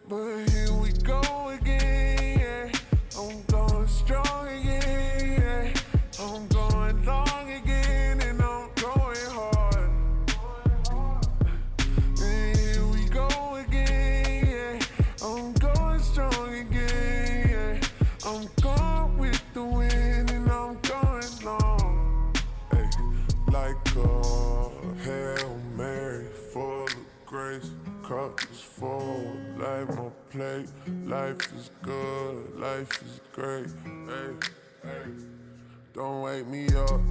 But here we go again, yeah. I'm going strong again, yeah. I'm going long again, and I'm going hard. And here we go again, yeah. I'm going strong again, yeah. I'm going with the wind, and I'm going long. Hey, like a Hail Mary, full of grace. Cup is full, like my plate. Life is good, life is great. Hey, hey, don't wake me up.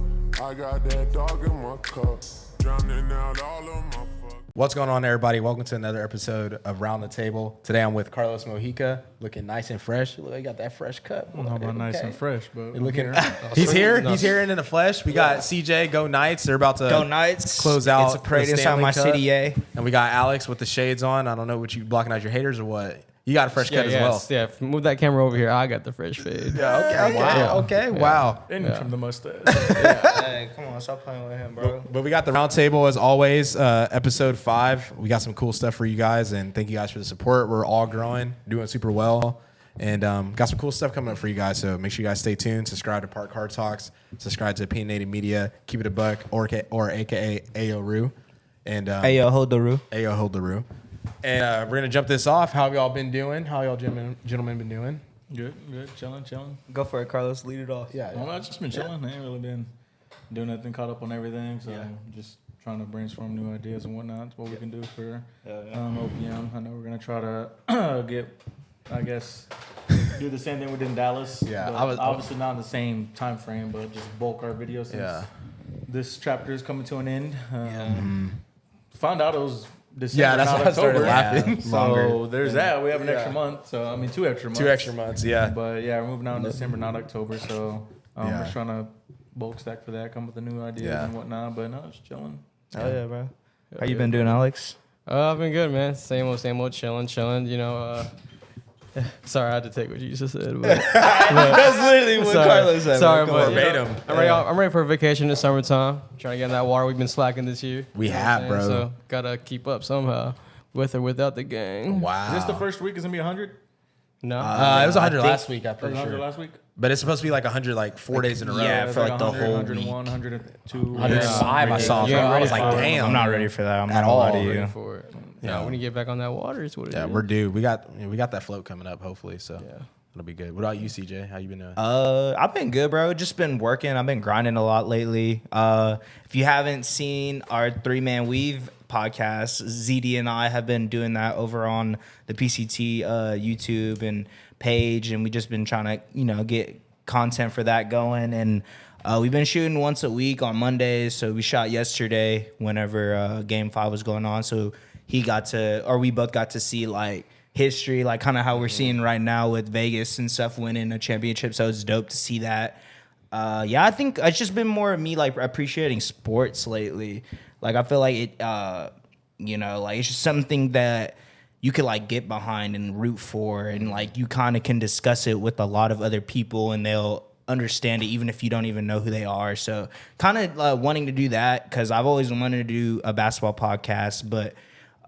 I got that dog in my cup, drowning out all of my fuck. What's going on, everybody? Welcome to another episode of Roundatable. Today I'm with Carlos Mojica, looking nice and fresh. Look, he got that fresh cut. How about nice and fresh, but looking, he's here. He's here and in the flesh. We got CJ, Go Knights. They're about to Go Knights. close out. It's a parade inside my Cup. CDA. And we got Alex with the shades on. I don't know what you blocking out your haters or what. You got a fresh cut as well. Yeah, move that camera over here. I got the fresh fade. Yeah, okay. Wow. and from the mustache. Hey, come on, stop playing with him, bro. But we got the roundtable as always, episode 5. We got some cool stuff for you guys, and thank you guys for the support. We're all growing, doing super well, and got some cool stuff coming up for you guys. So make sure you guys stay tuned. Subscribe to Park Hard Talks. Subscribe to Opinionated Media. Keep it a buck, or AKA Ayo Roo. And Ayo, hold the roo. Ayo hold the Roo. And we're gonna jump this off. How have y'all been doing? How y'all gentlemen been doing? Good, chilling. Go for it, Carlos. Lead it off. Yeah. I've just been chilling. I ain't really been doing nothing, caught up on everything. So just trying to brainstorm new ideas and whatnot. What we can do for OPM. I know we're gonna try to do the same thing we did in Dallas. Yeah, but obviously not in the same time frame, but just bulk our videos since this chapter is coming to an end. Found out it was December, Yeah, that's not why I started October. laughing. So there's that. We have an extra month. So I mean, 2 extra months. 2 extra months, yeah. But yeah, we're moving out in December, not October. So we're trying to bulk stack for that, come up with the new ideas and whatnot. But no, just chilling. Oh yeah, bro. How you been doing, Alex? I've been good, man. Same old, chilling. You know, sorry, I had to take what you just said. But, That's literally what Carlos said. Sorry, bro. but Verbatim. I'm ready for a vacation this summertime. Trying to get in that water. We've been slacking this year. We You know have, what I'm saying? bro. So gotta keep up somehow, with or without the gang. Wow. Is this the first week? Is it gonna be 100? No. It was 100 I think- last week, I'm Was pretty it 100 sure. last week? But it's supposed to be like 100, like 4 days in a row. Yeah, It's for like the 100, whole 101, 102. 105 I saw. You Bro. ain't I was ready like, for it. damn. I'm not ready for that. I'm At not all. gonna lie to Ready you. for it. Yeah, when you get back on that water, it's what it is. Yeah, we're due. We got that float coming up, hopefully. So it'll be good. What about you, CJ? How you been doing? I've been good, bro. Just been working. I've been grinding a lot lately. If you haven't seen our 3-Man Weave podcast, ZD and I have been doing that over on the PCT YouTube and page, and we just been trying to get content for that going. And we've been shooting once a week on Mondays. So we shot yesterday whenever Game 5 was going on. So we both got to see like history, like kind of how we're seeing right now with Vegas and stuff winning a championship. So it's dope to see that. I think it's just been more of me like appreciating sports lately. Like I feel like it, like it's just something that you could like get behind and root for, and like you kind of can discuss it with a lot of other people and they'll understand it even if you don't even know who they are. So kind of wanting to do that because I've always wanted to do a basketball podcast, but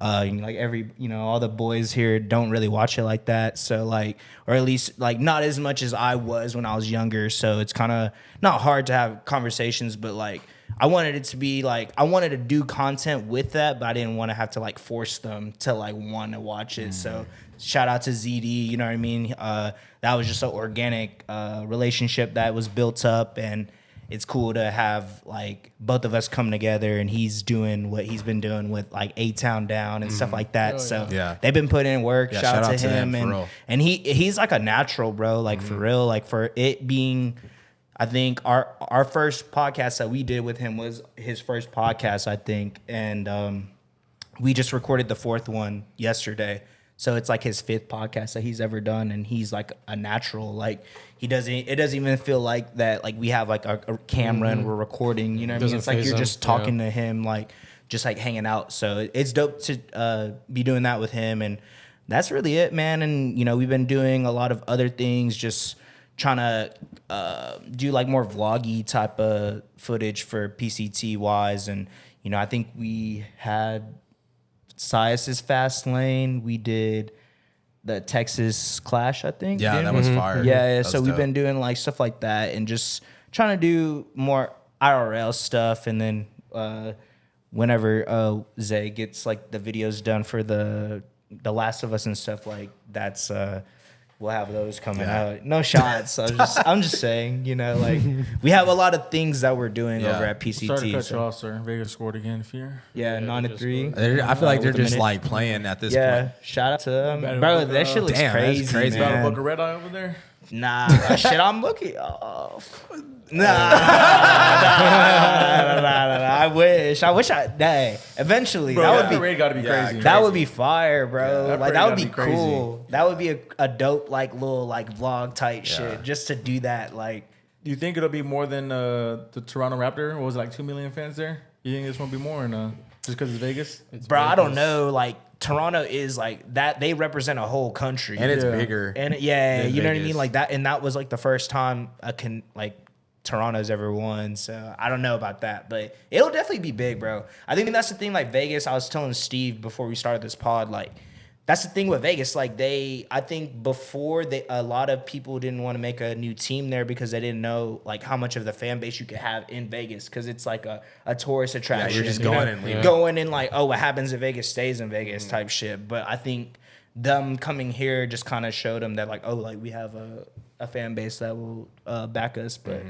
like all the boys here don't really watch it like that. So like, or at least like not as much as I was when I was younger. So it's kind of not hard to have conversations, but like I wanted it to be like, I wanted to do content with that, but I didn't want to have to like force them to like want to watch it. So shout out to ZD, you know what I mean? That was just an organic relationship that was built up, and it's cool to have like both of us come together, and he's doing what he's been doing with like A-Town Down and stuff like that. They've been putting in work. Shout out to him. And he's like a natural, bro, like for real, like for it being, I think our first podcast that we did with him was his first podcast, I think. And we just recorded the 4th one yesterday. So it's like his 5th podcast that he's ever done, and he's like a natural. Like it doesn't even feel like that. Like we have like a camera and we're recording. You know what I mean? It's like you're just talking to him, like just like hanging out. So it's dope to be doing that with him, and that's really it, man. And we've been doing a lot of other things, just trying to do like more vloggy type of footage for PCT wise, and I think we had Sias's Fast Lane. We did the Texas Clash, I think. Yeah, dude. that was fire. Yeah, That so was we've been dope. doing like stuff like that and just trying to do more IRL stuff. And then whenever Zay gets like the videos done for the Last of Us and stuff, like that's we'll have those coming out. No shots. I'm just saying, you know, like we have a lot of things that we're doing over at PCT. Sorry to cut so- you off, sir. Vegas scored again for you. Yeah, 9-3. I feel like they're with a just minute. like playing at this Yeah, point. shout out to them, Better bro. book, That shit looks damn, that's crazy, crazy. Got a man. book of red eye over there. Nah, shit, I'm looking. Oh, nah, I wish. Hey, eventually, Bro, that that would be. parade got to be crazy. That would be fire, bro. that like parade that would gotta be be crazy. cool. That would be a dope like little like vlog type shit just to do that. Like, Do you think it'll be more than the Toronto Raptor? What was it, like 2 million fans there? You think this won't be more, or no? Just because it's Vegas? bro, I don't know. Like Toronto is like that. They represent a whole country, And it's Yeah. bigger. And yeah, than you know what I Vegas. mean, like that. And that was like the first time Toronto's ever won. So I don't know about that, but it'll definitely be big, bro. I think that's the thing. Like Vegas, I was telling Steve before we started this pod, like that's the thing with Vegas. Like I think before a lot of people didn't want to make a new team there because they didn't know like how much of the fan base you could have in Vegas because it's like a tourist attraction. you're just you know? going and leaving. Going in like, oh, what happens in Vegas stays in Vegas type shit. But I think them coming here just kind of showed them that like, oh, like we have a fan base that will back us. But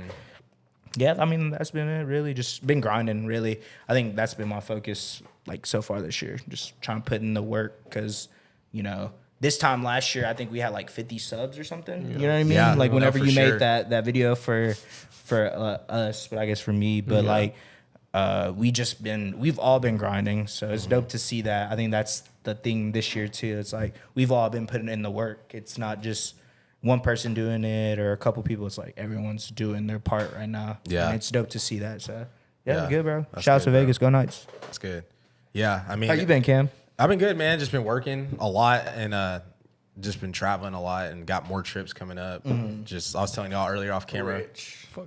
yeah, I mean, that's been it really. Just been grinding really. I think that's been my focus like so far this year. Just trying to put in the work because, you know, this time last year, I think we had like 50 subs or something. You know what I mean? Yeah, Like no, whenever for you sure. made that video for us, but I guess for me, but like we've all been grinding. So it's dope to see that. I think that's the thing this year too. It's like we've all been putting in the work. It's not just one person doing it or a couple people. It's like everyone's doing their part right now. Yeah. And it's dope to see that. So yeah, Yeah, good, bro. that's Shout out good, to bro. Vegas. Go Knights. That's good. Yeah, I mean, How you been, Cam? I've been good, man. Just been working a lot and just been traveling a lot and got more trips coming up. Just I was telling y'all earlier off camera.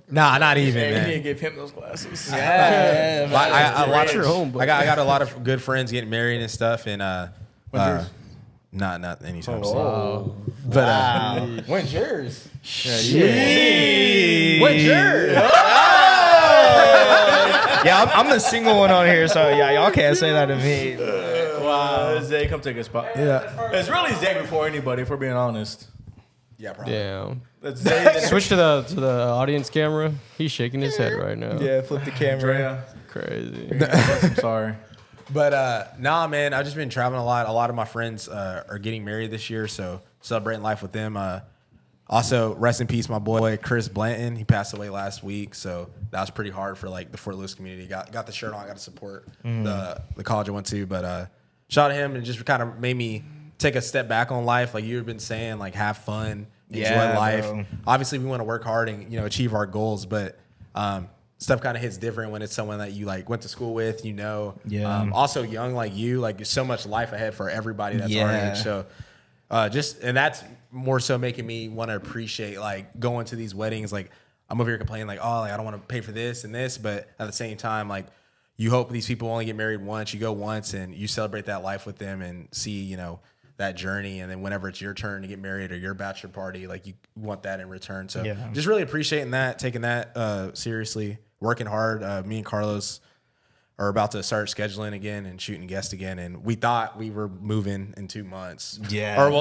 Nah, not even, Hey, you man. need to give him those glasses. Yeah. I Watch your home, but I got a lot of good friends getting married and stuff, and yours? not anytime soon. Oh. But When's yours? when's yours? Yeah, I'm the single one on here, so yeah, y'all can't say that to me. Wow. Zay, come take a spot. Yeah, It's really Zay before anybody, if we're being honest. yeah, probably. Damn. That's Zay. then Switch to the audience camera. He's shaking his head right now. Yeah, flip the camera. Andrea. Crazy. I'm sorry. But nah, man, I've just been traveling a lot. A lot of my friends are getting married this year, so celebrating life with them. Also, rest in peace, my boy Chris Blanton. He passed away last week, so that was pretty hard for like the Fort Lewis community. Got the shirt on, got to support the college I went to. But shout out to him, and just kind of made me take a step back on life. Like you've been saying, like have fun, enjoy Yeah, life. bro. Obviously, we want to work hard and achieve our goals, but stuff kind of hits different when it's someone that you like went to school with, Yeah. also young like you, like there's so much life ahead for everybody that's our Yeah. age. So and that's more so making me want to appreciate like going to these weddings. Like I'm over here complaining like, oh, like I don't want to pay for this and this, but at the same time, like you hope these people only get married once, you go once and you celebrate that life with them and see, that journey. And then whenever it's your turn to get married or your bachelor party, like you want that in return. So Yeah. just really appreciating that, taking that seriously, working hard. Me and Carlos are about to start scheduling again and shooting guests again. And we thought we were moving in 2 months. Yeah. Or in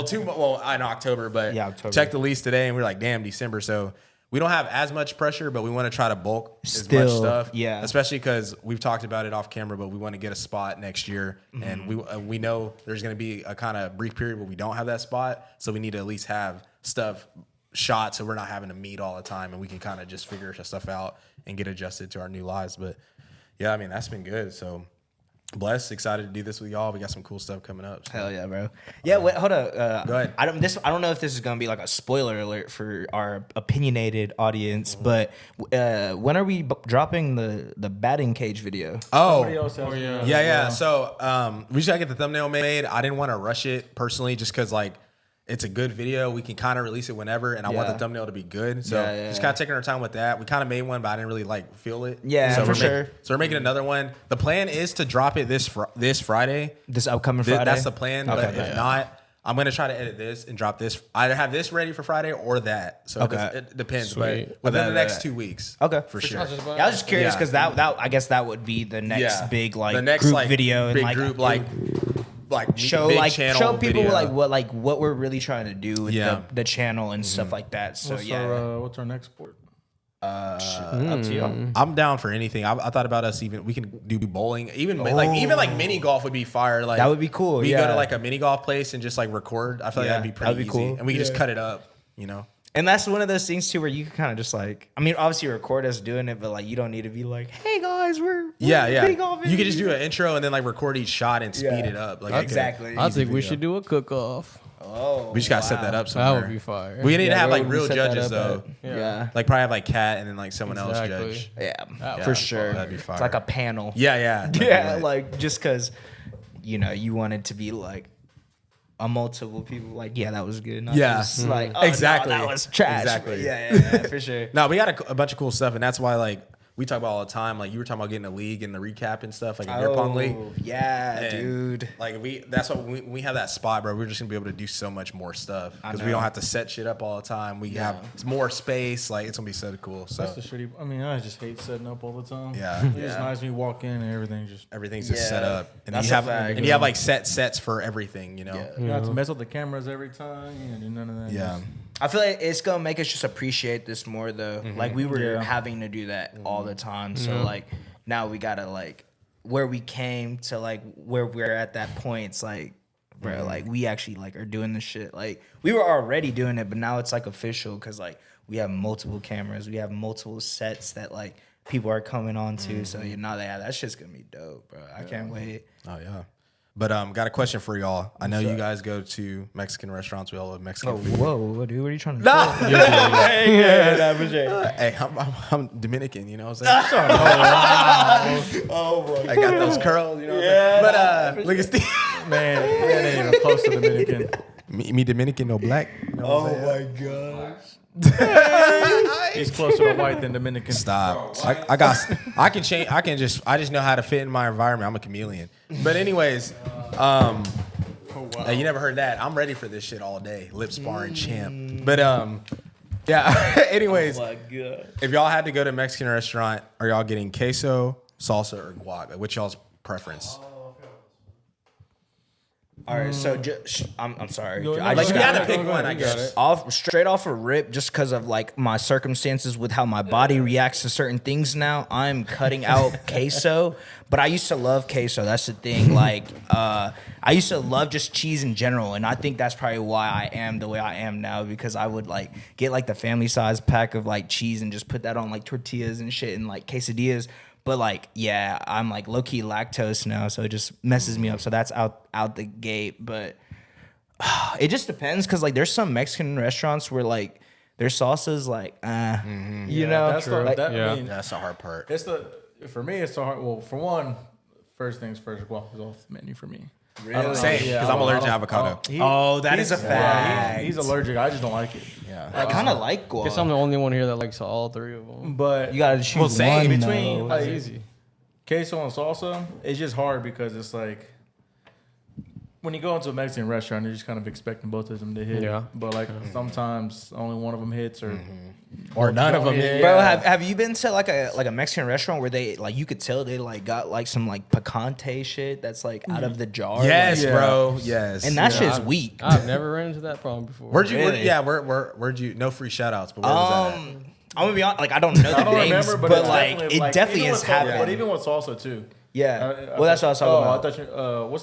October, but Yeah, October. checked the lease today and we are like, damn, December. So we don't have as much pressure, but we want to try to bulk as much Still, stuff. yeah. Especially because we've talked about it off camera, but we want to get a spot next year. And we know there's going to be a kind of brief period where we don't have that spot. So we need to at least have stuff shot so we're not having to meet all the time and we can kind of just figure stuff out and get adjusted to our new lives. But yeah, I mean, that's been good. So blessed, excited to do this with y'all. We got some cool stuff coming up. So. Hell yeah, bro. Yeah, wait, hold up. Go ahead. I don't know if this is gonna be like a spoiler alert for our opinionated audience, but when are we dropping the batting cage video? Somebody Oh, else has yeah. So we just gotta get the thumbnail made. I didn't want to rush it personally, just because like it's a good video. We can kind of release it whenever, and I want Yeah. the thumbnail to be good. So Yeah. just kind of taking our time with that. We kind of made one, but I didn't really like feel it. Yeah, so for we're sure. So we're making another one. The plan is to drop it this Friday. This upcoming Th- Friday. That's the plan. Okay, But if yeah. not, I'm gonna try to edit this and drop this. Either have this ready for Friday or that. So it depends. Sweet. But within the next 2 weeks. Okay. For sure. Yeah, I was just curious because that I guess that would be the next big like group video big and group show big like channel show people video. what we're really trying to do with the channel and stuff like that. So What's our next sport? up to you. I'm down for anything. I thought about us we can do bowling. Even mini golf would be fire. Like That would be cool, We yeah. go to like a mini golf place and just like record. I feel like that'd be pretty that'd be easy. cool. And we can just cut it up, you know. And that's one of those things too where you can kind of just like, I mean, obviously record us doing it, but like you don't need to be like, hey guys, we're big off. You could just do an intro and then like record each shot and speed it up. Like Exactly. I think we should do a cook-off. Oh, We just gotta set that up somewhere. That would be fire. We need to have where like would we real set that judges up though. at? Yeah. Like probably have like Kat and then like someone else Exactly. judge. Yeah, would for be sure. That'd be fire. It's like a panel. Yeah. Yeah, like just because, you want it to be like a multiple people. Like, yeah, that was good. Not Yeah. just like, oh, Exactly. no, that was trash. Exactly. Yeah, for sure. No, we got a bunch of cool stuff, and that's why like we talk about all the time. Like you were talking about getting a league and the recap and stuff, like a beer pong league. Yeah, And, dude. Like that's what we have that spot, bro. We're just gonna be able to do so much more stuff because we don't have to set shit up all the time. We have more space. Like it's gonna be so cool. So That's the shitty. I mean, I just hate setting up all the time. Yeah. It's just nice when you walk in and everything's just. everything's just set Yeah. up, and That's you a have fact. and you have like sets for everything. You know. You don't have to mess with the cameras every time. You know, do none of that. Yeah. Just- I feel like it's gonna make us just appreciate this more though. Mm-hmm. Like we were having to do that all the time. So like now we gotta like where we came to like where we're at that point. It's like, bro, Mm-hmm. like we actually like are doing this shit. Like we were already doing it, but now it's like official because like we have multiple cameras, we have multiple sets that like people are coming on to. So that shit's gonna be dope, bro. I can't wait. Oh yeah. But got a question for y'all. I know you guys go to Mexican restaurants. We all love Mexican food. Whoa, dude, what are you trying to Hey, I'm Dominican, you know what I'm saying? I got those curls, you know what I'm saying? But look at Steve. Man, that ain't even close to Dominican. Me Dominican, no black. You know what I'm saying? gosh. He's closer to white than Dominican. Stop. I just know how to fit in my environment. I'm a chameleon. But anyways, hey, you never heard that. I'm ready for this shit all day. Lip sparring champ. But yeah. Anyways, My God. if y'all had to go to a Mexican restaurant, are y'all getting queso, salsa, or guac? Like, what's y'all's preference? All right, so I'm sorry. Go I ahead. just You gotta got pick go one, ahead, I you got guess. it. straight off a rip, just because of like my circumstances with how my body reacts to certain things now. I'm cutting out queso, but I used to love queso. That's the thing. Like, I used to love just cheese in general, and I think that's probably why I am the way I am now because I would like get like the family size pack of like cheese and just put that on like tortillas and shit and like quesadillas. But like, yeah, I'm like low key lactose now, so it just messes me up. So that's out the gate. But it just depends because like there's some Mexican restaurants where like their salsa is like, you know, That's like, I mean, That's the hard part. for me, it's so hard. Well, for one, first things first, guac is off the menu for me. Really? Same, because I'm allergic to avocado. Oh, that is a fact. He's allergic. I just don't like it. Yeah. I kind of like guac. Guess I'm the only one here that likes all three of them. But You gotta choose same one. between though. like, Easy. queso and salsa, it's just hard because it's like when you go into a Mexican restaurant, you're just kind of expecting both of them to hit. Yeah. But like sometimes only one of them hits or none of them. hit. Bro, have you been to like a Mexican restaurant where they like you could tell they like got like some like picante shit that's like out of the jar? Yes, Yeah. bro. Yes. And that shit's weak. I've never ran into that problem before. Where'd you? Really? Where'd you? No free shout outs, but where was that at? I'm gonna be honest, like I don't know the I don't names, remember, but it's like it definitely even has with salsa- happened. But even with salsa too. Yeah. Well, that's what I was talking about. I thought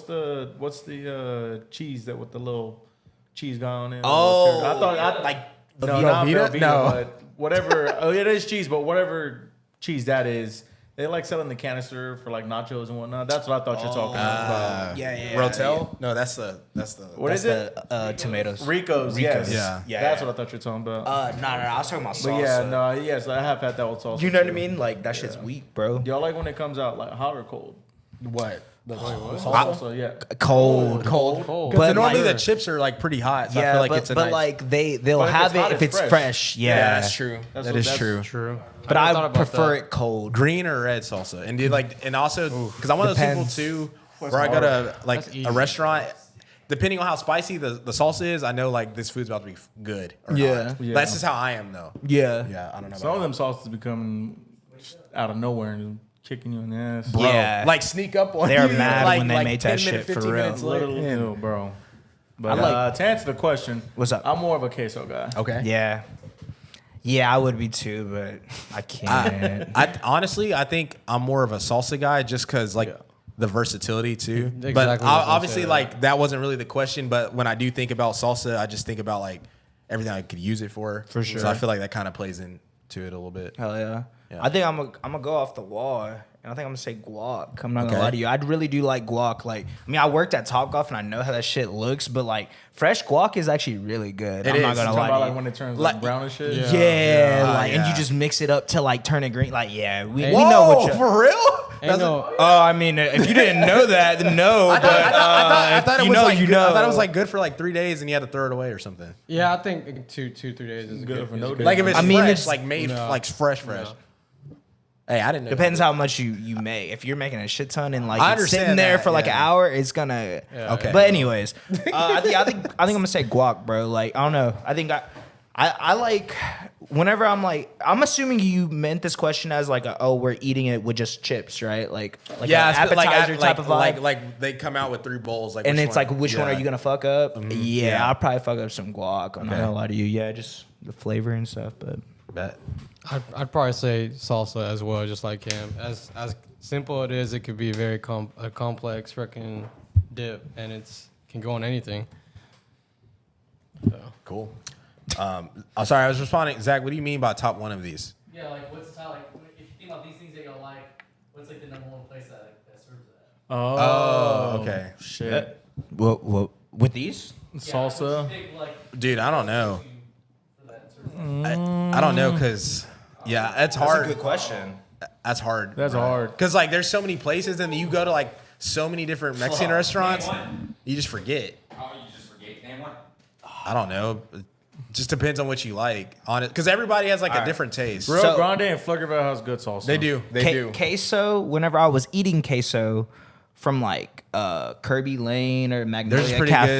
you. What's the cheese that with the little cheese guy on it? Oh, I thought like no, not Velveeta? Velveeta, No. but whatever. Oh, it is cheese, but whatever cheese that is, they like selling the canister for like nachos and whatnot. That's what I thought you're talking about. yeah. Rotel? No, that's the. What That's is it? the tomatoes. Rico's. Yes. Yeah. Yeah, That's yeah. what I thought you were talking about. No, I was talking about salsa. but yeah, no, yes, I have had that with salsa. You know what I too. mean? Like that shit's weak, bro. Do y'all like when it comes out like hot or cold? What? Salsa, yeah. Cold. Cold. Because But normally like- the chips are like pretty hot. So I Yeah, feel like but, it's a but nice. like they'll But if have it's hot, it if it's it's fresh. Yeah, yeah, that's true. That's That what- is that's true. True. But never I thought about prefer that. it cold. Green or red salsa, and dude, like, and also because I'm one of those Depends. people too, where I go to like That's easy. a restaurant. depending on how spicy the salsa is, I know like this food's about to be good. Or Yeah. not. Yeah. That's just how I am though. Yeah. Yeah, I don't know. Some of about them sauces be coming out of nowhere and kicking you in the ass. Bro, Yeah. like sneak up on They're you. mad like, when they like made 10 that minutes, shit, for 15 real. minutes later. Little new, bro. But I like- to answer the question, What's up? I'm more of a queso guy. Okay. Yeah. Yeah, I would be too, but I can't. I think I'm more of a salsa guy just because like the versatility too. Exactly But what I was gonna obviously say, like that wasn't really the question. But when I do think about salsa, I just think about like everything I could use it for. For sure. So I feel like that kind of plays into it a little bit. Hell yeah. Yeah. I think I'm gonna go off the wall, and I think I'm gonna say guac. I'm not gonna Okay. lie to you. I really do like guac. Like, I mean, I worked at Topgolf and I know how that shit looks, but like fresh guac is actually really good. It I'm not is. gonna Talking lie about to like you. when it turns Like- like brown and shit. Yeah, like, and yeah. you just mix it up to like turn it green. Like, yeah, we Hey. know what you. for real? Ain't no, Oh, I mean, if you didn't know that, then no. I thought it you was know, like you good. I know. thought it was like good for like 3 days and you had to throw it away or something. yeah, I think 3 days is Good good for is no good. day. Like if it's I mean, fresh, it's- like made No. like fresh. No. Hey, I didn't know. Depends that. how much you make. If you're making a shit ton and like I it's sitting understand there that, for like an yeah. hour, it's gonna. Yeah. Okay. But anyways, I think I'm gonna say guac, bro. Like I don't know. I think I like whenever I'm assuming you meant this question as like we're eating it with just chips, right? Like Yeah, an it's appetizer like, type of vibe. like they come out with 3 bowls, like and which it's like which one Yeah. are you gonna fuck up? Yeah, Yeah. I'll probably fuck up some guac. I'm not Okay. gonna lie to you. Yeah, just the flavor and stuff. But Bet. I'd probably say salsa as well, just like him. As simple it is, it could be very a complex freaking dip, and it's can go on anything. So. Cool. I'm sorry, I was responding. Zach, what do you mean by top one of these? Yeah, like what's the top? Like, if you think about these things that you'll like, what's like the number one place that serves that? Oh, okay. Shit. what with these? Salsa. Big, like, Dude, I don't know. for that serves that. I don't know because, yeah, it's hard. question. That's hard. That's hard. Because like there's so many places and you go to like so many different Mexican restaurants, you just forget. Oh, you just forget. Name one. I don't know. It just depends on what you like on it. Because everybody has like a different taste. Rio So- Grande and Pflugerville has good salsa. They do. They do. Queso, whenever I was eating queso from like Kirby Lane or Theirs is Magnolia pretty Cafe.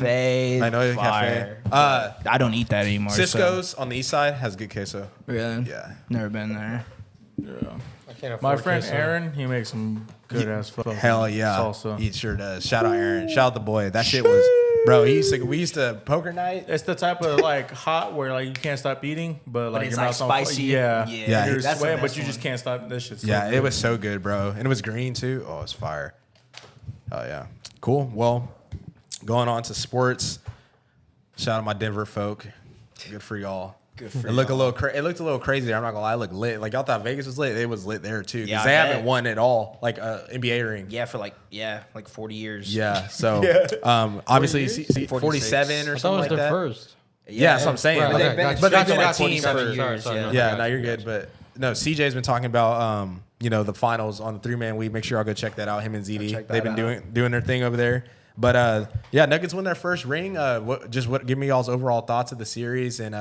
good. Magnolia fire. Cafe. I don't eat that anymore. Cisco's on the east side has good queso. So. Really? Yeah. Never been there. I can't afford My friend queso. Aaron, he makes some good ass fucking Hell yeah. salsa. He sure does. Shout out Aaron. Shout out the boy. That shit was, bro. We used to poker night. It's the type of like hot where like you can't stop eating, but like it's, your like, mouth's on fire. spicy. Yeah, Yeah, You're that's the sweating, but best you just one. can't stop. This shit's so Yeah, good. it was so good, bro. And it was green too. Oh, it's fire. Oh yeah. Cool. Well, going on to sports. Shout out my Denver folk. Good for y'all. Good for It looked a little it looked a little crazy there. I'm not gonna lie. It looked lit. Like y'all thought Vegas was lit. It was lit there too. Because Yeah, I they bet. haven't won at all. Like NBA ring. Yeah, for like 40 years. Yeah. So obviously 47 or I thought it something was like their that. first. Yeah, that's what I'm saying. Right, Like, okay, gotcha. but they've Gotcha, been a gotcha. team for 47 years. Sorry, Yeah. okay, yeah, gotcha, no, you're good. But no, CJ's been talking about the finals on the 3-man week. Make sure y'all go check that out. Him and ZD. check that They've been out. doing their thing over there. But yeah, Nuggets win their first ring. Give me y'all's overall thoughts of the series and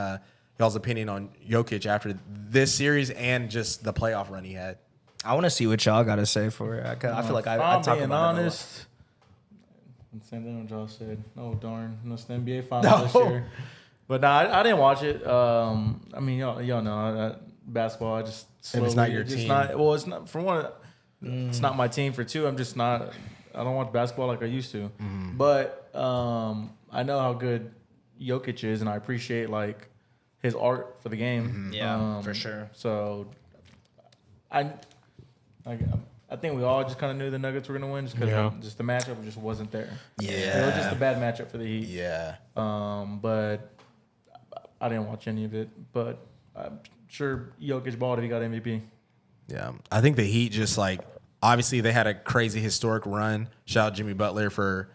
y'all's opinion on Jokic after this series and just the playoff run he had. I want to see what y'all got to say for it. I feel like I I'm talk being about honest. Same thing what Josh said. Oh darn, it's the NBA finals this year. But nah, I didn't watch it. I mean, y'all know basketball. I just If it's not your just team. it's not for one. It's not my team. For two, I'm just not. I don't watch basketball like I used to. But I know how good Jokic is, and I appreciate like his art for the game. Yeah, for sure. So I think we all just kind of knew the Nuggets were gonna win just because Yeah. just the matchup just wasn't there. Yeah. It was just a bad matchup for the Heat. Yeah. But I didn't watch any of it. But I'm sure Jokic balled if he got MVP. Yeah. I think the Heat just like obviously they had a crazy historic run. Shout out Jimmy Butler for,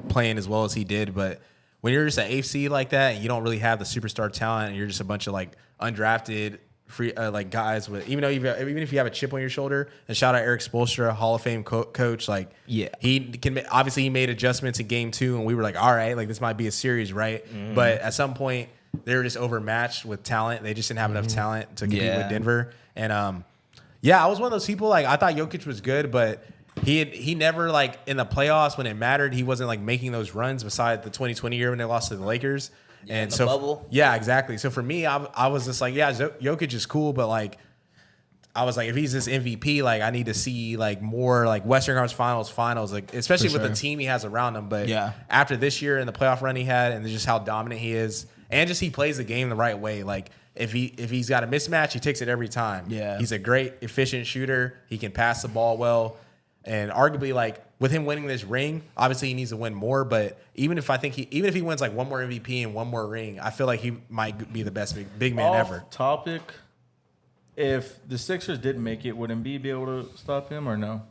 playing as well as he did. But when you're just an AFC like that and you don't really have the superstar talent and you're just a bunch of like undrafted free like guys with even if you have a chip on your shoulder, and shout out Eric Spoelstra, Hall of Fame coach, like Yeah. he can obviously he made adjustments in game 2 and we were like, all right, like this might be a series, right? But at some point they were just overmatched with talent. They just didn't have enough talent to compete Yeah. with Denver. And yeah, I was one of those people like I thought Jokic was good, but he never like in the playoffs when it mattered, he wasn't like making those runs beside the 2020 year when they lost to the Lakers. Yeah, and the so bubble. Yeah, exactly. So for me, I was just like, yeah, Jokic is cool, but like I was like, if he's this MVP, like I need to see like more like Western Conference Finals, like especially with the team he has around him. But after this year and the playoff run he had, and just how dominant he is, and just he plays the game the right way. Like if he's got a mismatch, he takes it every time. Yeah, he's a great efficient shooter. He can pass the ball well, and arguably like with him winning this ring, obviously he needs to win more. But even if he wins like one more MVP and one more ring, I feel like he might be the best big man ever. Topic. If the Sixers didn't make it, would Embiid be able to stop him or no?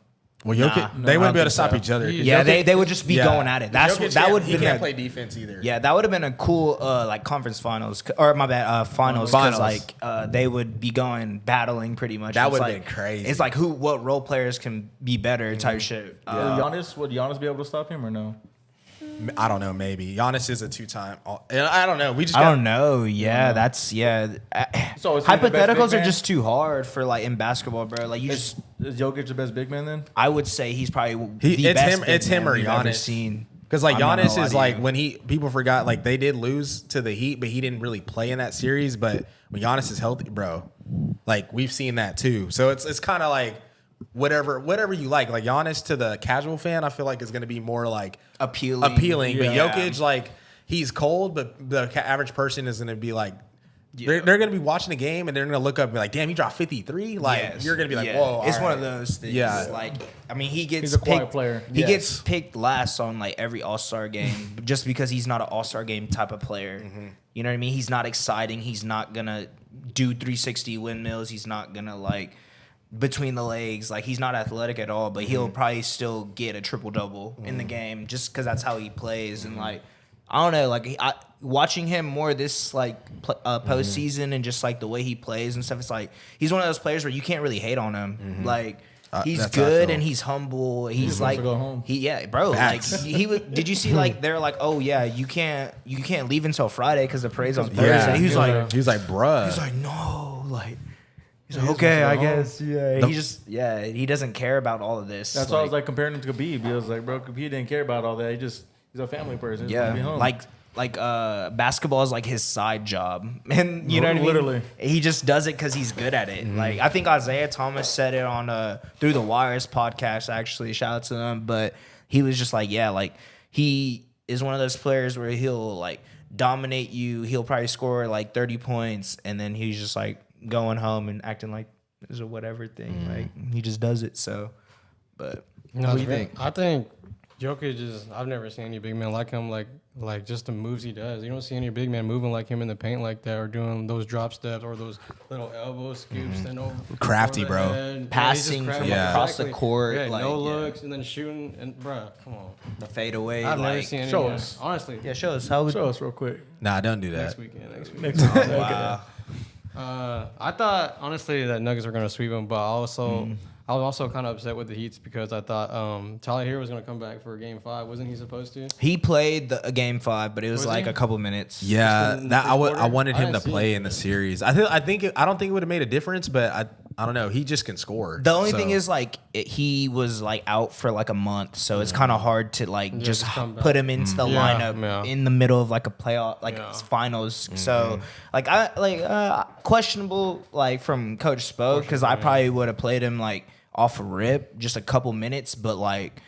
Well, Jokic, they wouldn't be able to stop each other. Yeah, they would just be going at it. That's Jokic that would. He can't play defense either. Yeah, that would have been a cool like conference finals or my bad finals because like they would be going battling pretty much. That would have like, been crazy. It's like what role players can be better type shit. Would Giannis be able to stop him or no? I don't know. Maybe Giannis is a 2-time. I don't know. I don't know. Yeah, that's So hypotheticals are just too hard for like in basketball, bro. Like is Jokic the best big man then? I would say he's probably the best. It's him or we've ever Giannis. seen. Because like Giannis is like when people forgot like they did lose to the Heat, but he didn't really play in that series. But when Giannis is healthy, bro, like we've seen that too. So it's kind of like whatever you like. Like Giannis to the casual fan, I feel like is going to be more like appealing. But Jokic, like he's cold, but the average person is going to be like. They're going to be watching the game and they're going to look up and be like, damn, he dropped 53. Like you're going to be like, whoa. It's one of those things. Yeah. Like, I mean, he's a quiet player. He gets picked last on like every All-Star game just because he's not an All-Star game type of player. Mm-hmm. You know what I mean? He's not exciting. He's not going to do 360 windmills. He's not going to like between the legs. Like he's not athletic at all, but he'll probably still get a triple-double in the game just because that's how he plays. And like, I don't know, like watching him more this like postseason and just like the way he plays and stuff. It's like he's one of those players where you can't really hate on him. Mm-hmm. Like he's good and he's humble. He's like to go home. Like he would. Did you see like they're like, oh yeah, you can't leave until Friday because the parade's on Thursday. Yeah. He was like, bruh. He's like, no, like. He's like, okay, I guess. Yeah, he doesn't care about all of this. That's why I was like comparing him to Khabib. He was like, bro, Khabib didn't care about all that. He's a family person. He's gonna be home. Like basketball is like his side job, and you know what I mean. Literally, he just does it because he's good at it. Mm-hmm. Like I think Isaiah Thomas said it on Through the Wires podcast. Actually, shout out to them. But he was just like, yeah, like he is one of those players where he'll like dominate you. He'll probably score like 30 points, and then he's just like going home and acting like there's a whatever thing. Like he just does it. So, but what do you think? I think Jokic is. I've never seen any big man like him. Like just the moves he does. You don't see any big man moving like him in the paint like that, or doing those drop steps or those little elbow scoops. And over crafty, bro. Head. Passing from across the court, yeah, like, no looks, and then shooting. And bro, come on, the fadeaway. I've never seen any. Show us, honestly. Yeah, show us real quick. Nah, don't do that. Next weekend. Wow. I thought honestly that Nuggets were gonna sweep them, but I was also kind of upset with the Heats because I thought Tyler Hero was going to come back for Game 5. Wasn't he supposed to? He played a Game 5, but it was like a couple minutes. Yeah, I wanted him to play in the series. I don't think it would have made a difference, but I don't know. He just can score. The only thing is like he was like out for like a month, so it's kind of hard to like just put him into the lineup in the middle of like a playoff finals. Mm-hmm. So like questionable like from Coach Spo because I probably would have played him like off a rip just a couple minutes, but like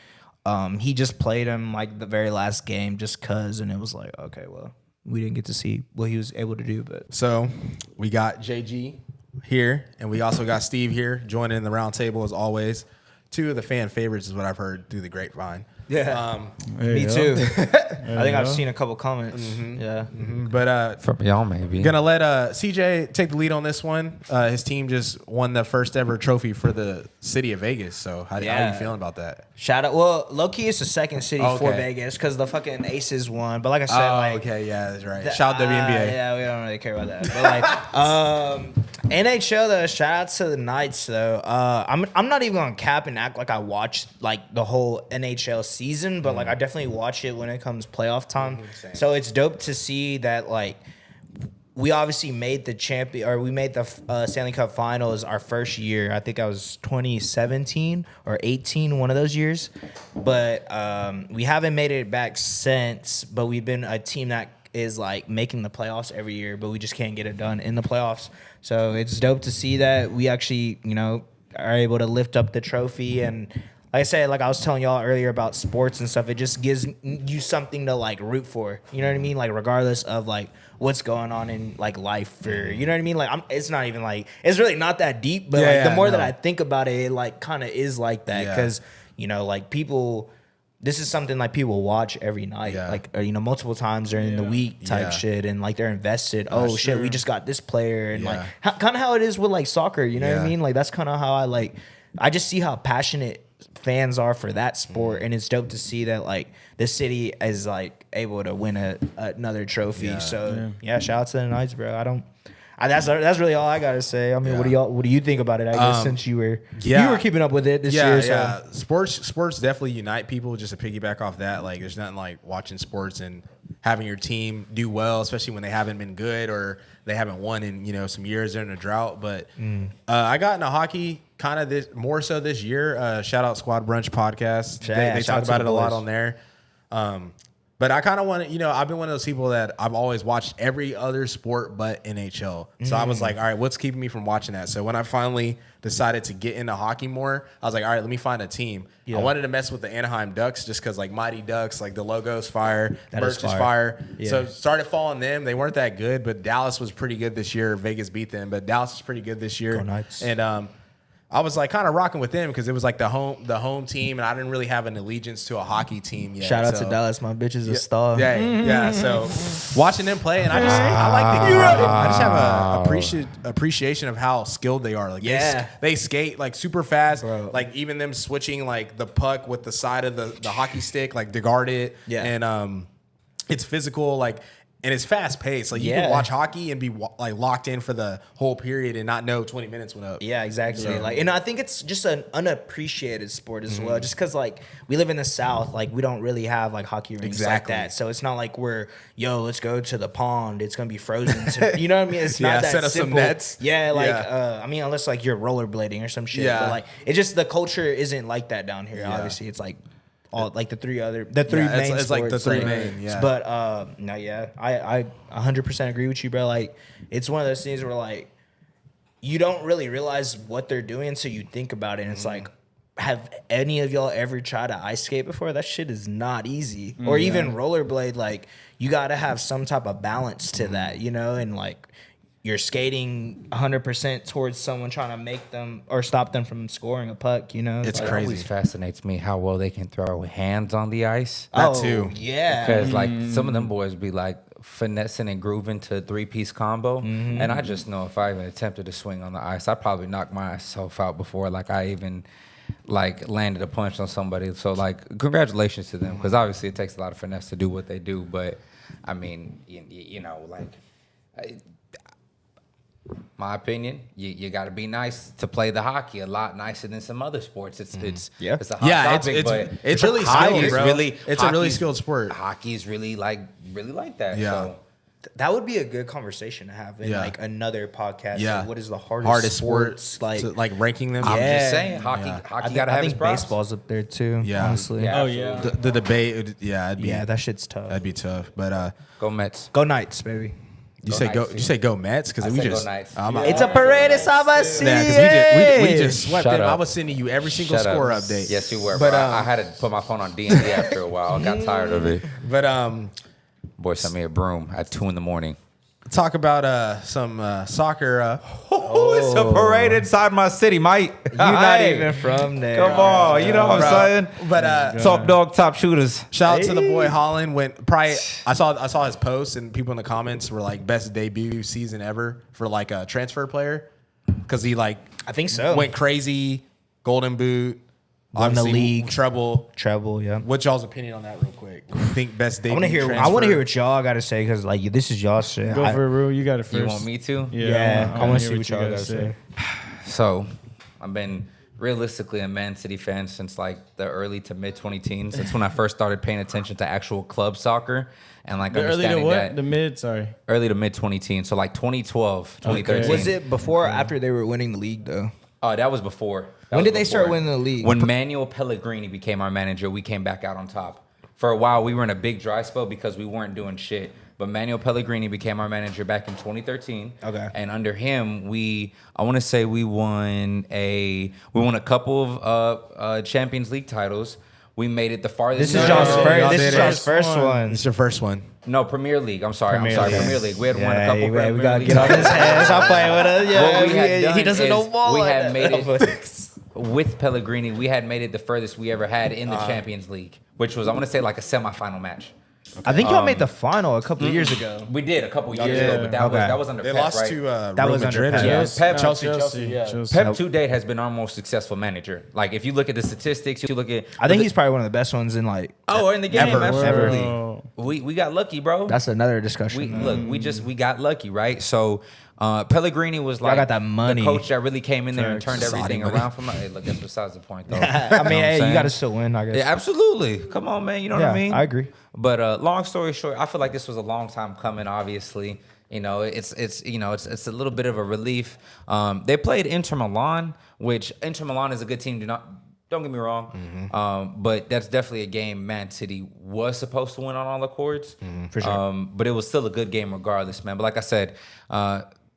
he just played him like the very last game just cause, and it was like okay, well we didn't get to see what he was able to do, but so we got JG here, and we also got Steve here joining in the round table as always. Two of the fan favorites is what I've heard through the grapevine. Yeah, me too. I think I've seen a couple comments. Mm-hmm. Yeah, mm-hmm. But from y'all maybe gonna let CJ take the lead on this one. His team just won the first ever trophy for the city of Vegas. So how are you feeling about that? Shout out. Well, low key it's the second city for Vegas because the fucking Aces won. But like I said, that's right. Shout out WNBA. Yeah, we don't really care about that. But like NHL though, shout out to the Knights though. I'm not even gonna cap and act like I watched like the whole NHL season, but like I definitely watch it when it comes playoff time. So it's dope to see that like we obviously made the champion, or we made the Stanley Cup Finals our first year. I think I was 2017 or 18, one of those years. But we haven't made it back since. But we've been a team that is like making the playoffs every year, but we just can't get it done in the playoffs. So it's dope to see that we actually, are able to lift up the trophy. And like I said, like I was telling y'all earlier about sports and stuff, it just gives you something to like root for. You know what I mean? Like regardless of like what's going on in like life, or you know what I mean? Like it's not even like, it's really not that deep, but the more that I think about it, it like kind of is like that, because like people, this is something like people watch every night, like multiple times during the week type shit, and like they're invested. Oh shit, we just got this player, and like kind of how it is with like soccer. You know what I mean? Like that's kind of how I just see how passionate fans are for that sport, and it's dope to see that like the city is like able to win another trophy. So shout out to the Knights, bro. That's really all I gotta say. I mean, what do you think about it? I guess since you were keeping up with it this year. So. Sports definitely unite people. Just to piggyback off that, like there's nothing like watching sports and having your team do well, especially when they haven't been good or they haven't won in some years. They're in a drought. But I got into hockey kind of more so this year. Shout out Squad Brunch podcast. They talk about it a lot on there. But I kind of want to, I've been one of those people that I've always watched every other sport but NHL. So I was like, all right, what's keeping me from watching that? So when I finally decided to get into hockey more, I was like, all right, let me find a team. I wanted to mess with the Anaheim Ducks just because like Mighty Ducks, like the logo's fire, the merch is fire. Yeah. So started following them. They weren't that good, but Dallas was pretty good this year. Vegas beat them, but Dallas is pretty good this year. Go Knights. And I was like kind of rocking with them because it was like the home team, and I didn't really have an allegiance to a hockey team yet. Shout out to Dallas, my bitch is a star. Yeah. So watching them play, and I just have a appreciation of how skilled they are. Like they skate like super fast. Bro. Like even them switching like the puck with the side of the hockey stick, like to guard it. Yeah, and it's physical. Like. And it's fast paced. Like you can watch hockey and be like locked in for the whole period and not know 20 minutes went up. Yeah, exactly. So. Like, and I think it's just an unappreciated sport as well. Just because like we live in the South, like we don't really have like hockey rinks like that. So it's not like let's go to the pond. It's gonna be frozen. So, you know what I mean? It's not that set up simple. Some nets. Yeah, like I mean, unless like you're rollerblading or some shit. Yeah. But like it's just the culture isn't like that down here. Yeah. Obviously, it's like. All like the three main sports. It's like the three main, yeah. But I 100% agree with you, bro. Like it's one of those things where like you don't really realize what they're doing until you think about it, and it's like, have any of y'all ever tried to ice skate before? That shit is not easy. Or even rollerblade. Like you got to have some type of balance to that, and like. You're skating 100% towards someone trying to make them or stop them from scoring a puck, It's It crazy. always fascinates me how well they can throw hands on the ice. That too. Yeah. Because like some of them boys be like finessing and grooving to a 3-piece combo. And I just know if I even attempted to swing on the ice, I'd probably knock myself out before like I even like landed a punch on somebody. So like congratulations to them, because obviously it takes a lot of finesse to do what they do. But I mean, my opinion, you got to be nice to play the hockey a lot nicer than some other sports. It's a hot topic, but it's really skilled, bro. It's a really skilled sport. Hockey is really like that. Yeah. So. That would be a good conversation to have in like another podcast. Yeah. Like, what is the hardest sports like ranking them? I'm just saying, hockey got to have its props. Baseball's up there too. Yeah. Honestly. Yeah, Oh yeah. The debate. That shit's tough. That'd be tough. But go Mets. Go Knights, baby. You say go Mets because we just go Knights. It's a parade of Sabasi. Yeah, because we just swept Shut them. up. I was sending you every single score update. Yes, you were. But But I had to put my phone on D&D after a while. I got tired of it. But Boy sent me a broom at 2 a.m. talk about some soccer. It's a parade inside my city, mate. You're not even from there. Come on, you know what I'm saying? But Top dog, top shooters. shout out to the boy Holland. I saw his post, and people in the comments were like, best debut season ever for like a transfer player, because he like I think so. went crazy, golden boot, Won the obviously league. treble. Yeah. What's y'all's opinion on that, real quick? You think best debut? I want to hear. transfer? I want to hear what y'all got to say, because like this is y'all shit. Go for it, Rue. You got it first. You want me to? Yeah, I want to see hear what y'all got to say. So, I've been realistically a Man City fan since like the early to mid 2010s. That's when I first started paying attention to actual club soccer and like The early to understanding what? that The mid, sorry. early to mid 2010s. So like 2012, 2013. Was it before or after they were winning the league though? Oh, that was before. That When was did they start before. winning the league? When Manuel Pellegrini became our manager, we came back out on top. For a while, we were in a big dry spell because we weren't doing shit. But Manuel Pellegrini became our manager back in 2013. Okay. And under him, I want to say we won a couple of Champions League titles. We made it the farthest. This is No, John's y'all first. did This is it. John's first one. This is your first one. No, Premier League. I'm sorry. Premier League. We had won a Yeah, couple we Premier gotta League get on his titles. head. Stop playing with us. Yeah, What we had done he doesn't know is ball we like had that. made it with Pellegrini. We had made it the furthest we ever had in the Champions League, which was I want to say like a semifinal match. I think y'all made the final a couple of years ago. We did a couple years did. ago, but Okay. that was under They Pep, lost right? to That Real was under Madrid. Pep. as well. Yeah, Pep, Chelsea. Pep to date has been our most successful manager. Like if you look at the statistics, you look at I think he's probably one of the best ones in like. in the game, Ever. absolutely. Whoa. We got lucky, bro. That's another discussion. We got lucky, right? So Pellegrini was like got that money. the coach that really came in there and turned Saudi everything money. around from us. Hey, look, that's besides the point, though. I mean, You know what I'm hey, you saying? got to still win, I guess. Yeah, absolutely. Come on, man. You know what I mean? I agree. But long story short, I feel like this was a long time coming. Obviously, you know, it's a little bit of a relief. They played Inter Milan, which Inter Milan is a good team. Don't get me wrong, but that's definitely a game Man City was supposed to win on all the courts. For sure. But it was still a good game regardless, man. But like I said,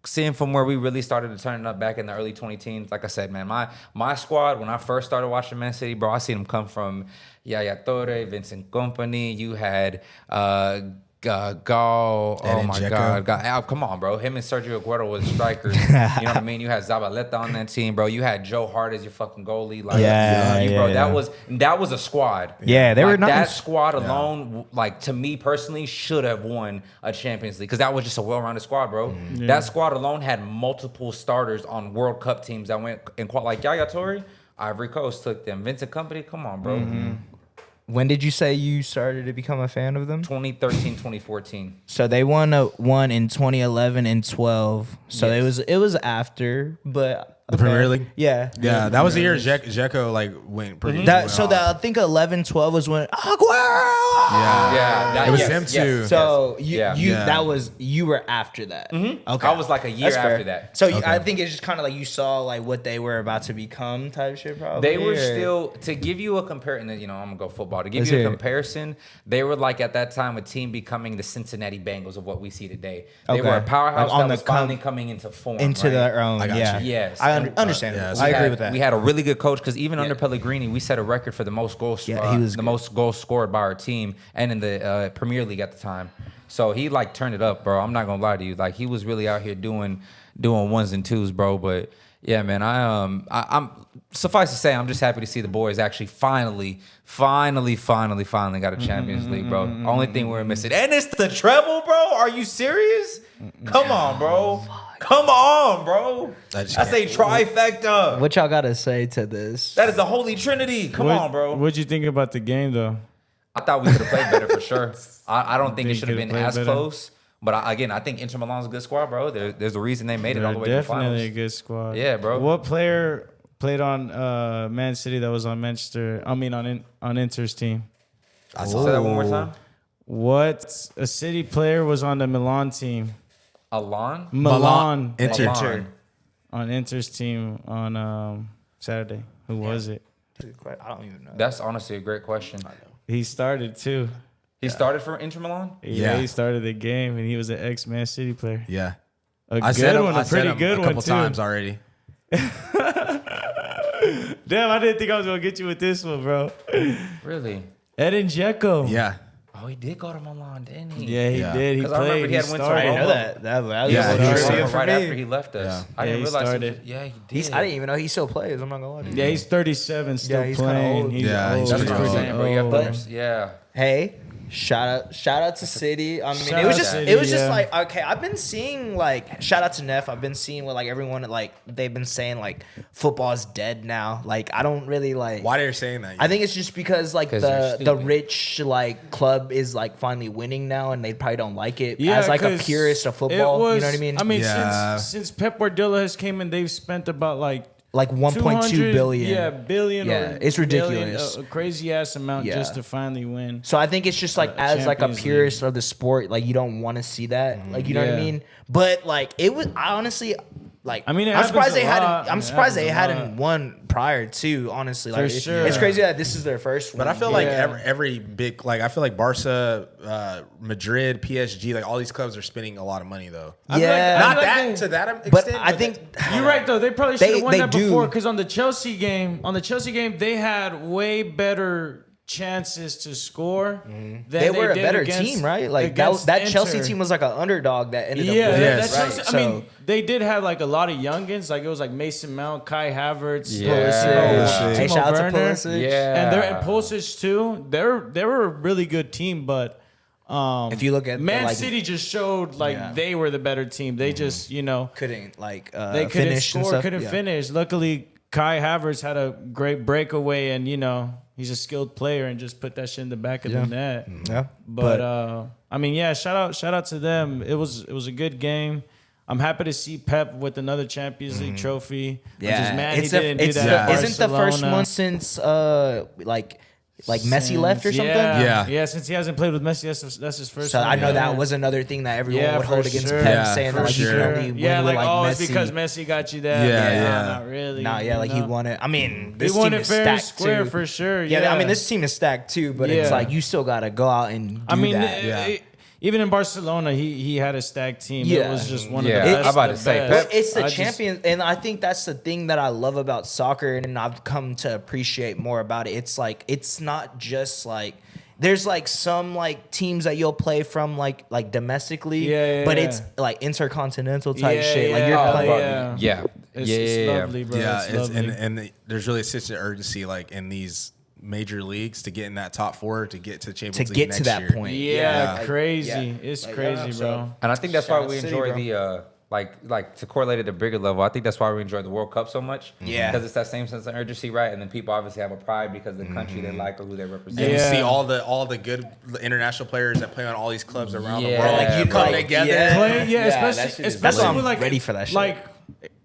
seeing from where we really started to turn it up back in the early 2010s, like I said, man, my squad, when I first started watching Man City, bro, I seen them come from Yaya Torre, Vincent Kompany. You had Gal, oh my Dzeko. God, come on, bro. Him and Sergio Aguero was strikers. You know what I mean? You had Zabaleta on that team, bro. You had Joe Hart as your fucking goalie. Like, bro, that was a squad. Yeah, they were Like, nice. that squad alone, like to me personally, should have won a Champions League because that was just a well-rounded squad, bro. That squad alone had multiple starters on World Cup teams that went in like Yaya Torre, Ivory Coast took them. Vincent Kompany, come on, bro. When did you say you started to become a fan of them? 2013, 2014. So they won in 2011 and 12. So Yes. it was after, but The Premier League? Yeah. Yeah, that was the year Dzeko like went pretty. That went off. I think 11, 12 was when Aguero. Yeah, It was them two. So Yeah. you were after that. Okay. I was like a year That's fair. after that. So I think it's just kind of like you saw like what they were about to become type shit probably. They were or- still, to give you a comparison, you know, I'm going to go football. To give Let's you a hear it. comparison, they were like at that time a team becoming the Cincinnati Bengals of what we see today. They Okay. were a powerhouse Like on that the was finally coming into form. into right? their own. I got Yeah. you. Yes. I And, understand. yeah, I agree had- with that. We had a really good coach because even under Pellegrini, we set a record for the most goals. Yeah, he was the good. most goals scored by our team and in the Premier League at the time. So he like turned it up, bro. I'm not gonna lie to you. Like he was really out here doing ones and twos, bro. But yeah, man, I'm suffice to say, I'm just happy to see the boys actually finally got a Champions League, bro. Only thing we're missing, and it's the treble, bro. Are you serious? Come on, bro. Come on, bro. That's a trifecta. What y'all gotta say to this? That is the Holy Trinity. Come on, bro. What'd you think about the game, though? I thought we could have played better for sure. I don't think it Think should have could've been played as better? close. But I think Inter Milan's a good squad, bro. There's a reason they made it all the way to the Definitely a finals. good squad. Yeah, bro. What player played on Man City that was on on Inter's team? Say that one more time. What a City player was on the Milan team? Alon? Milan. Inter. Alon. On Inter's team on Saturday. Who was it? I don't even know. That's honestly a great question. He started too. He started for Inter Milan? Yeah. He started the game and he was an ex-Man City player. Yeah. A I good said him, one, I a said pretty him good a one couple too. times already. Damn, I didn't think I was gonna get you with this one, bro. Really? Edin Dzeko. Yeah. Oh, he did go to Milan, didn't he? Yeah, he Yeah. did. He 'Cause I remember played. he had went to started. I didn't know Roma. that. That was Yeah, a he was started Right for after me. he left us. Yeah. I didn't he realize started. yeah, he did. I didn't even know he still plays. I'm not gonna lie to you. Yeah, he's 37, still he's kinda playing. old. He's Yeah, he's old. That's what I'm pretty saying, bro. You have to old. understand. Yeah. Hey, shout out to City. I mean, Shout it was out just City, it was just yeah. like okay. I've been seeing like shout out to Neff. I've been seeing what like everyone like they've been saying like football's dead now. Like I don't really like. Why are you saying that? I think it's just because like 'Cause you're the stupid. rich like club is like finally winning now, and they probably don't like it Yeah, as like a 'cause purist of it football. was- You know what I mean? I mean, Yeah. since Pep Guardiola has came in, they've spent about like like 1.2 billion. Yeah, billion. Yeah, or it's million, ridiculous. a crazy ass amount Yeah. just to finally win. So I think it's just like as like a Champions purist of the sport, like you don't want to see that, like you know what I Yeah. mean. But like it was, I honestly, like I mean, it I'm surprised happens they a hadn't. lot. I'm It surprised they happens a lot. hadn't won prior to. Honestly, like sure. it's crazy that this is their first one. But I feel like Yeah. every big, like I feel like Barca, Madrid, PSG, like all these clubs are spending a lot of money though. yeah, Not like that they- to that extent. but I think You're right though. They probably should They- have won they that do. before because on the Chelsea game, they had way better chances to score. Than they were a did better against- team, right? Like against that Chelsea Inter. team was like an underdog that ended Yeah, up winning, Yes. that right? Chelsea, I mean, they did have like a lot of youngins. Like it was like Mason Mount, Kai Havertz, Yeah. Pulisic, Hey, Timo shout out to Werner. Pulisic. Yeah. And Pulisic too. They were a really good team, but If you look at Man like, City just showed like they were the better team. They just couldn't like they couldn't finish and score, stuff. couldn't Yeah. finish. Luckily, Kai Havertz had a great breakaway, and he's a skilled player and just put that shit in the back of the net. Yeah, But I mean, yeah, shout out to them. It was a good game. I'm happy to see Pep with another Champions League trophy. I'm just mad he didn't do that. at Isn't the first Barcelona. one since like Messi left or something? Yeah. Since he hasn't played with Messi, that's his first. So one. I know Yeah. that was another thing that everyone Yeah, would for hold against sure. Pep, Yeah, saying for that like you sure. can only win Yeah, with like like it's Messi. because Messi got you that. Yeah. Not really. Nah, yeah, like he won it. I mean, this He won team it is fair and stacked square too. for sure. Yeah, I mean, this team is stacked too, but it's Yeah. like you still got to go out and do I mean, that. even in Barcelona, he had a stacked team. Yeah. It was just one Yeah, of the best. I'm about the to say, best. But it's the I just- champions, and I think that's the thing that I love about soccer, and I've come to appreciate more about it. It's like it's not just like there's like some like teams that you'll play from like domestically, but it's like intercontinental type shit. Like you're playing. Yeah. It's lovely, bro. Yeah, it's lovely. and there's really such an urgency like in these major leagues to get in that top four to get to Champions League get next to that year. point. yeah, Like, crazy. yeah. It's Like, crazy, yeah, bro. And I think that's Shout why out we City, enjoy bro. the like to correlate it to bigger level. I think that's why we enjoy the World Cup so much. Yeah. because it's that same sense of urgency, right? And then people obviously have a pride because of the country they like or who they represent. And you Yeah. see all the good international players that play on all these clubs around the Yeah. world. Like, you come like, together. yeah. Play, that especially shit is especially lit. with like Ready for that shit.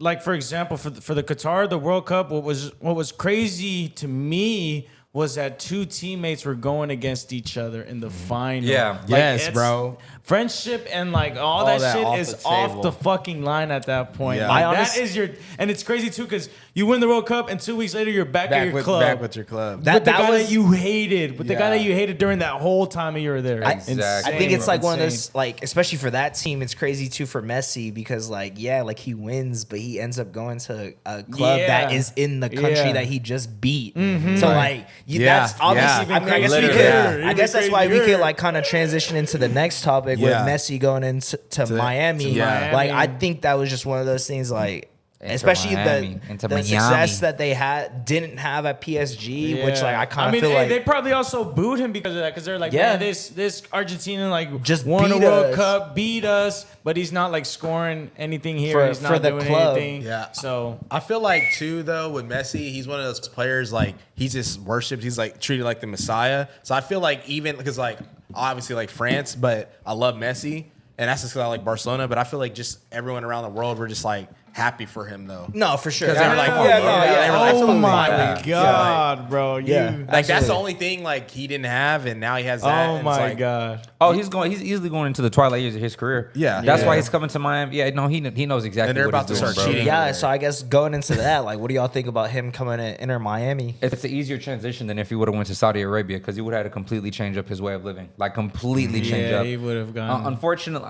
Like for example, for the Qatar, the World Cup, what was crazy to me was that two teammates were going against each other in the final. Yeah. Like, Yes, it's- bro. Friendship and like all All that that shit off is the off table. the fucking line at that point. Yeah. Like, I that honest- is your, and it's crazy too because you win the World Cup and 2 weeks later you're back at your club. back with your club. with the That guy was- that you hated, with the guy Yeah. that you hated during that whole time you were there. Exactly. I think it's bro. like one of Insane. those, like, especially for that team, it's crazy too for Messi because, like, yeah, like he wins, but he ends up going to a club that Yeah. is in the country Yeah. that he just beat. So, like, Yeah. that's obviously, Yeah. I mean, I guess we Literally. could, Yeah. I guess that's why we Crazier. could, like, kind of transition into the next topic with Yeah. Messi going into Miami. yeah. Like, I Miami. think that was just one of those things, like, Inter especially Miami. the Inter success Miami. that they didn't have at PSG, which, like, I kind of mean, feel like they probably also booed him because of that. Because they're like, Yeah. man, this Argentinian like Just won a beat World us. Cup, beat us, but he's not like scoring anything here. For- he's not for the doing club. anything. Yeah. So I feel like too though with Messi, he's one of those players like he just worshipped. He's like treated like the Messiah. So I feel like even because like obviously like France, but I love Messi, and that's just because I like Barcelona. But I feel like just everyone around the world were just like happy for him though. no, for sure. 'Cause they were like, yeah, oh, no, yeah, yeah, they were like, oh absolutely. my Yeah. god, bro, you. Yeah. Like that's the Absolutely. only thing like he didn't have, and now he has that. Oh and it's my like, god. Oh, he's easily going into the twilight years of his career. Yeah. that's Yeah. why he's coming to Miami. Yeah, no, he knows exactly. And they're what about he's to doing, start bro. cheating. Yeah, so I guess going into that, like, what do y'all think about him coming to enter Miami? It's an easier transition than if he would have went to Saudi Arabia because he would have had to completely change up his way of living, like completely change Yeah, up. he would have gone.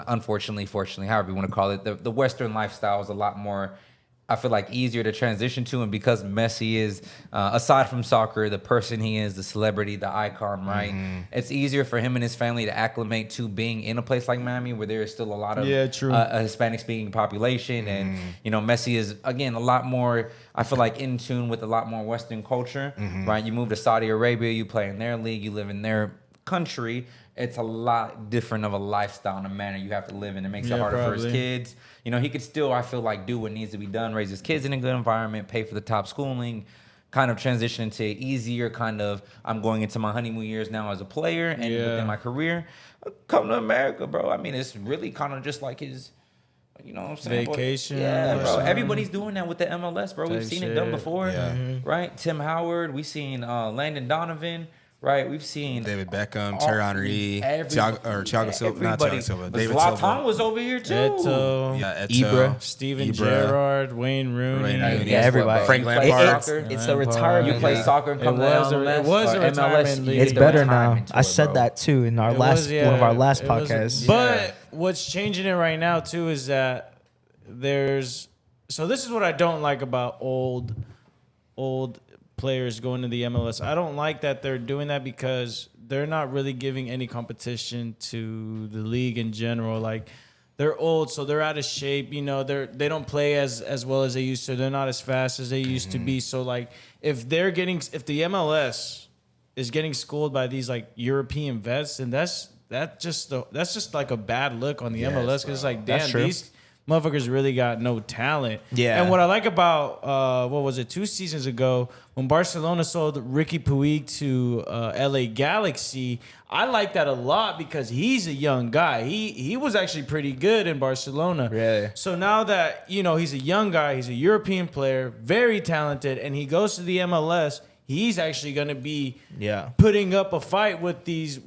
Unfortunately, fortunately, however you want to call it, the Western lifestyle is a lot more, I feel like, easier to transition to. And because Messi is, aside from soccer, the person he is, the celebrity, the icon, right? It's easier for him and his family to acclimate to being in a place like Miami where there is still a lot of Yeah, true. a Hispanic-speaking population. And, you know, Messi is, again, a lot more, I feel like, in tune with a lot more Western culture, right? You move to Saudi Arabia, you play in their league, you live in their country. It's a lot different of a lifestyle and a manner you have to live in. It makes it Yeah, harder for his probably. kids. You know, he could still, I feel like, do what needs to be done, raise his kids in a good environment, pay for the top schooling, kind of transition into easier kind of, I'm going into my honeymoon years now as a player and Yeah. within my career. Come to America, bro. I mean, it's really kind of just like his You know what I'm saying? Vacation. Yeah, bro. Something. Everybody's doing that with the MLS, bro. We've Type seen it done shit. before, right? Tim Howard. We've seen Landon Donovan, right? We've seen David Beckham, Thierry Henry, Thiago Silva, not everybody. Thiago Silva, But David Zlatan Silva. was over here too. Eto, Yeah, Ibra. Steven Gerrard, Wayne Rooney. Wayne Rooney. Yeah, everybody. Frank You play Lampard. soccer, It's the Lampard. retirement. You play league. soccer and come to It was MLS, it was a or MLS, retirement you league. get It's the better retirement now. to I it, said bro. that too in our It last was, yeah, one of our last it was a- podcasts. But what's changing it right now too is that there's so this is what I don't like about old players going to the MLS. I don't like that they're doing that because they're not really giving any competition to the league in general. Like they're old, so they're out of shape. You know, they don't play as well as they used to. They're not as fast as they used to be. So like if the MLS is getting schooled by these like European vets, then that's just like a bad look on the MLS because it's like, That's damn, true. these motherfuckers really got no talent. Yeah. And what I like about what was it, 2 seasons ago when Barcelona sold Ricky Puig to LA Galaxy, I like that a lot because he's a young guy. He was actually pretty good in Barcelona. Really? So now that, you know, he's a young guy, he's a European player, very talented, and he goes to the MLS, he's actually going to be putting up a fight with these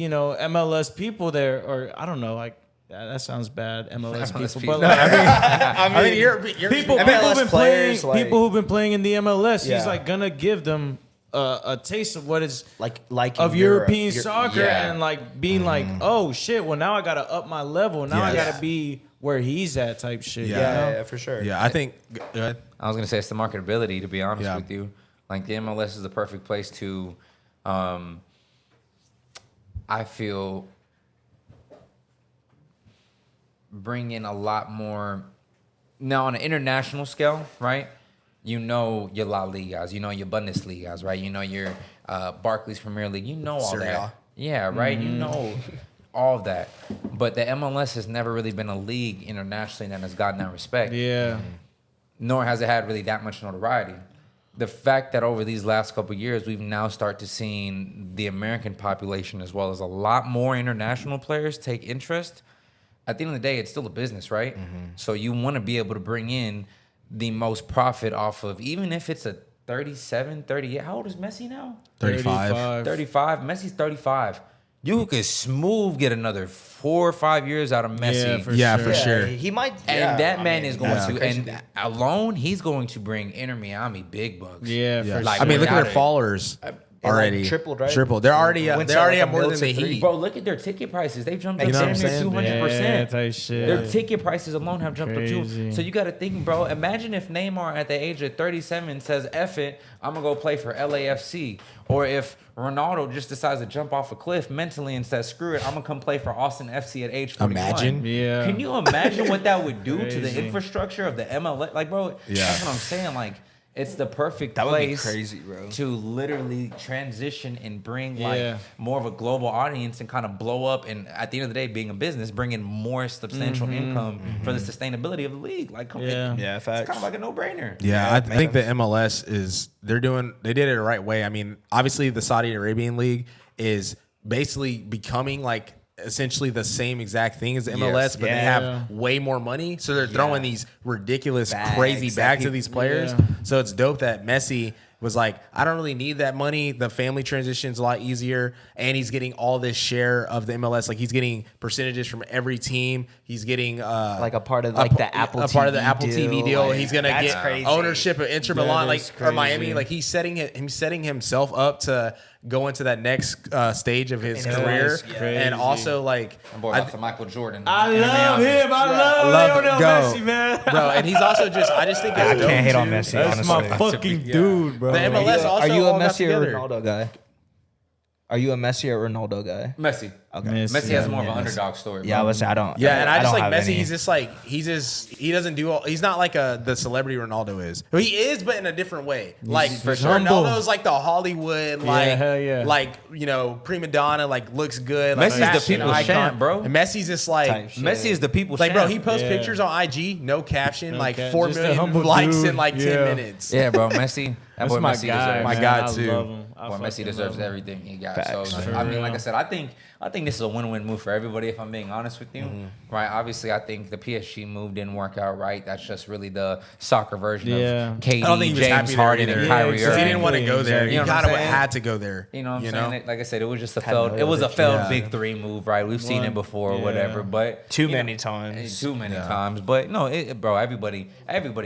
you know, MLS people there, or I don't know, like that sounds bad, MLS people. But like, I mean, you're people MLS who've been players, playing, like- people who've been playing in the MLS, Yeah. he's like gonna give them a taste of what is like of in European Europe. soccer Yeah. and like being like, oh shit, well now I gotta up my level. Now I Yes. gotta be where he's at type shit. Yeah. you know? Yeah, for sure. Yeah, I think. Go ahead. I was gonna say it's the marketability. To be honest Yeah. with you, like the MLS is the perfect place to. I feel bring in a lot more. Now on an international scale, right? You know your La Ligas, you know your Bundesligas, right? You know your Barclays Premier League. You know all Serie A. that. Yeah, right. You know all of that. But the MLS has never really been a league internationally that has gotten that respect. Yeah. Nor has it had really that much notoriety. The fact that over these last couple of years, we've now started to seeing the American population as well as a lot more international players take interest. At the end of the day, it's still a business, right? So you want to be able to bring in the most profit off of, even if it's a 37, 38. How old is Messi now? 35. 35. Messi's 35. You could smooth get another 4 or 5 years out of Messi. For sure. He might. And that man is going to, crazy. and alone, he's going to bring Inter Miami big bucks. Yeah, Yeah. for Like, I mean, look at without their it. followers already. tripled, right? Tripled. They're already Went they to already like have a more mil than to the 3. Heat. Bro, look at their ticket prices. They've jumped up You know what I'm damn near saying? 200%. Yeah, type shit. Their ticket prices alone have jumped up Crazy. too. So you got to think, bro. Imagine if Neymar at the age of 37 says, "F it, I'm gonna go play for LAFC," or if Ronaldo just decides to jump off a cliff mentally and says, "Screw it, I'm gonna come play for Austin FC at age 41." Imagine. Yeah. Can you imagine what that would do to the Crazy. infrastructure of the MLS? Like, bro, Yeah. that's what I'm saying. Like, it's the perfect That would be place crazy, bro. to literally transition and bring Yeah. like more of a global audience and kind of blow up. And at the end of the day, being a business, bring in more substantial income for the sustainability of the league. Like, come Yeah. on, Yeah, it's facts. kind of like a no-brainer. Yeah, I think the MLS they did it the right way. I mean, obviously the Saudi Arabian League is basically becoming like essentially the same exact thing as the MLS, but they Yeah. have way more money. So they're throwing these ridiculous, Bags crazy that bags people- at these players. Yeah. So it's dope that Messi was like, I don't really need that money. The family transition's a lot easier, and he's getting all this share of the MLS. Like he's getting percentages from every team. He's getting Like a part of like the Apple a part of the TV Apple TV deal. Like, He's gonna that's get crazy. ownership of Inter That Milan, like is or Miami. crazy. Like he's setting himself up to go into that next stage of his That career, is crazy. and also like I'm boy, about to Michael Jordan. I Inter love Miami. him. I love love Lionel it. Go. Messi, man. bro. And he's also just I just think it's I dope, can't hate on too. Messi. That's honestly. my fucking dude, bro. The MLS also Are you a all got Messi or together. Ronaldo guy? Are you a Messi or Ronaldo guy? Messi. Okay. Messi has more of an Messi. underdog story. Yeah, I bro. was. I don't. Yeah, and I just don't like have Messi. any. He's just like he doesn't do all. He's not like the celebrity Ronaldo is. Well, he is, but in a different way. Like for sure. Ronaldo's like the Hollywood, like hell yeah. like prima donna, like looks good. Like Messi's the fashion people's icon. champ, bro. And Messi's just like Type shit. Messi is the people's like bro. champ. He posts Yeah. pictures on IG, no caption, No like cap- 4 just a million humble likes dude. in like 10 Yeah. minutes. Yeah, bro. Messi. That That's boy my Messi guy. deserves. My man. God, I too. love him. I Well, Messi fucking deserves love him. everything he got. Facts. So For I mean, real. like I said, I think think this is a win-win move for everybody, if I'm being honest with you. Right? Obviously, I think the PSG move didn't work out right. That's just really the soccer version Yeah. of KD, I don't think he was James happy there Harden, either. and Kyrie Because he Irving. didn't want to go there. You He know what I'm gotta saying? had to go there. You know what I'm saying? Like I said, it was just a Kinda failed Yeah. big three move, right? We've seen it before or whatever, but Too you know, many times. Too many times. But no, bro, everybody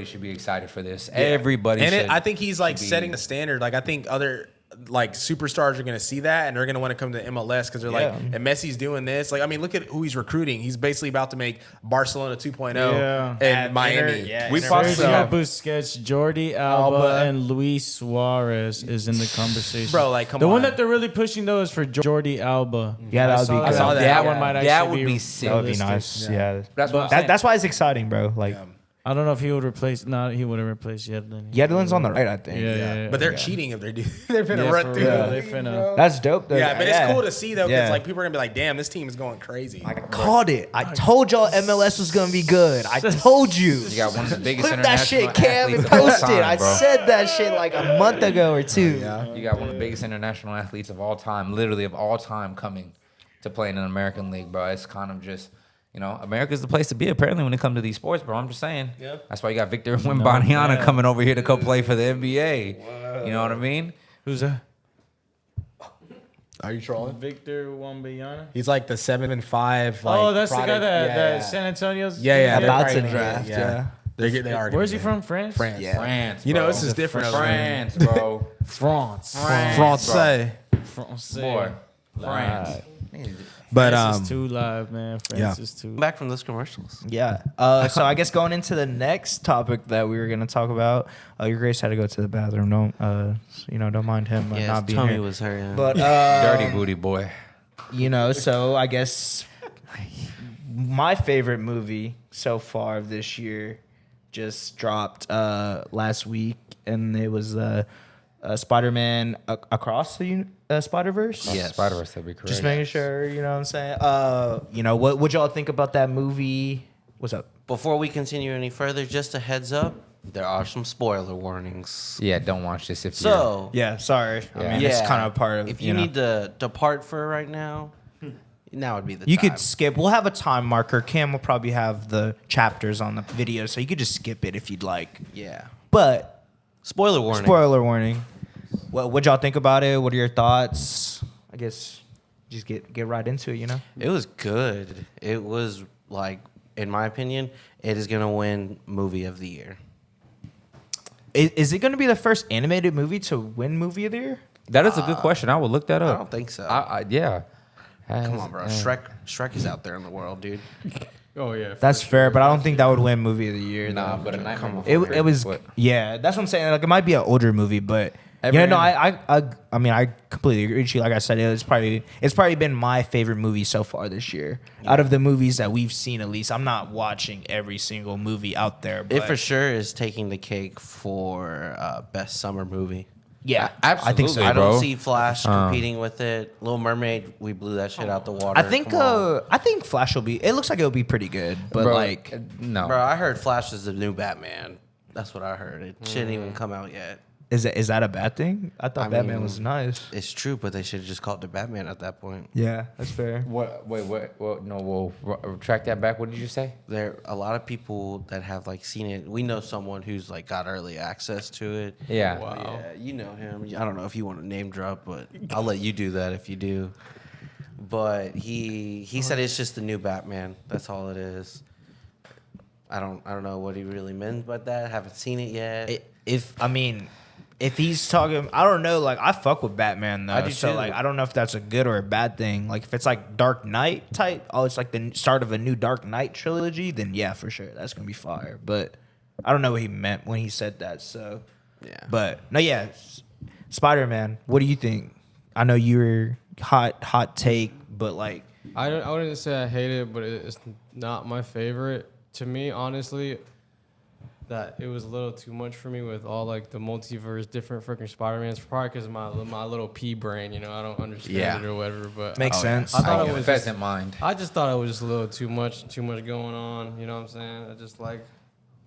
should be excited for this. Everybody And should. I think he's like should be- setting the standard. Like I think other like superstars are going to see that and they're going to want to come to MLS because they're like, and Messi's doing this. Like, I mean, look at who he's recruiting. He's basically about to make Barcelona 2.0 in Miami. yeah, we Inter- fought Sergio so, Busquets, Jordi Alba, and Luis Suarez is in the conversation. Bro, like, come the one on. that they're really pushing though is for Jordi Alba. Yeah, that would be I good. saw that. That one might actually that would be sick. That would be realistic. nice. Yeah. That's what I'm saying. That's why it's exciting, bro. Like, I don't know if he would replace. No, he wouldn't replace Yedlin. Yedlin's on the right, I think. Yeah. but they're cheating if they're doing. They're finna Yeah, run for through. real. the They league, finna- bro. That's dope, though. Yeah, but it's cool to see though because Yeah. like people are gonna be like, damn, this team is going crazy. I called it. I told y'all MLS was gonna be good. I told you. You got one of the biggest Clip that international shit, Cam, and athletes of all post it. time, I bro. said that shit like a month ago or two. You got one of the biggest international athletes of all time, literally of all time, coming to play in an American league, bro. It's kind of just, you know, America's the place to be apparently when it comes to these sports, bro. I'm just saying. Yeah. That's why you got Victor Wembanyama coming over here to go play for the NBA. You know what I mean? Who's that? Are you trolling? Victor Wembanyama. He's like the 7-5. Like, Oh, that's the guy product. that San Antonio's. Yeah. they're About to probably- draft, yeah. They are. Where's he gonna from? France. France. Yeah. France, You know, bro. this is different over there. France, bro. France. Francais. France. Boy. France. But France is too live, man. France is too. Back from those commercials. Yeah. So I guess going into the next topic that we were gonna talk about, your Grace had to go to the bathroom. Don't mind him Yeah, not his being tummy here. was hurting. But Dirty booty boy. So I guess my favorite movie so far of this year just dropped last week, and it was Spider-Man Across the Spider-Verse. Yes. Spider-Verse, that'd be correct. Just making sure, you know what I'm saying? What y'all think about that movie? What's up? Before we continue any further, just a heads up, there are some spoiler warnings. Yeah, don't watch this if So, Yeah, sorry. I mean, it's kind of a part of, if you need to depart for right now, now would be the You time. could skip. We'll have a time marker. Cam will probably have the chapters on the video, so you could just skip it if you'd like. Yeah. But Spoiler warning. spoiler warning. What y'all think about it? What are your thoughts? I guess just get right into it. It was good. It was like, in my opinion, it is gonna win movie of the year. Is it going to be the first animated movie to win movie of the year? That is a good question. I would look that I up. don't think so. Yeah. Come on, bro. Shrek is out there in the world, dude. Oh yeah, That's fair, but I don't think that would win movie of the year. Nah, though. but a Nightmare Come on. Before It was What? yeah. That's what I'm saying. Like it might be an older movie, but Every- I mean I completely agree with you. Like I said, it's probably been my favorite movie so far this year. Out of the movies that we've seen, at least I'm not watching every single movie out there. But It for sure is taking the cake for best summer movie. yeah, Absolutely, I think so. I bro. don't see Flash competing with it. Little Mermaid, we blew that shit out the water. I think Come on. I think Flash will be. It looks like it'll be pretty good, but Bro, like no. Bro, I heard Flash is the new Batman. That's what I heard. It shouldn't even come out yet. is that a bad thing? I thought I Batman mean, was nice. It's true, but they should have just called it Batman at that point. Yeah, that's fair. What? Wait, what? No, we'll retract that back. What did you say? There are a lot of people that have like seen it. We know someone who's like got early access to it. Yeah. Yeah, you know him. I don't know if you want to name drop, but I'll let you do that if you do. But he said it's just the new Batman. That's all it is. I don't know what he really meant by that. Haven't seen it yet. If he's talking, I don't know. Like I fuck with Batman though, I do so too. like I don't know if that's a good or a bad thing. Like if it's like Dark Knight type, it's like the start of a new Dark Knight trilogy, then yeah, for sure that's gonna be fire. But I don't know what he meant when he said that. So Yeah. but no, yeah, Spider-Man. What do you think? I know you were hot take, but like I wouldn't say I hate it, but it's not my favorite. To me, honestly, that it was a little too much for me with all like the multiverse, different freaking Spider-Mans. Probably because of my little pea brain, I don't understand it or whatever. But makes sense. I thought I it get was pheasant mind. I just thought it was just a little too much going on. You know what I'm saying? I just like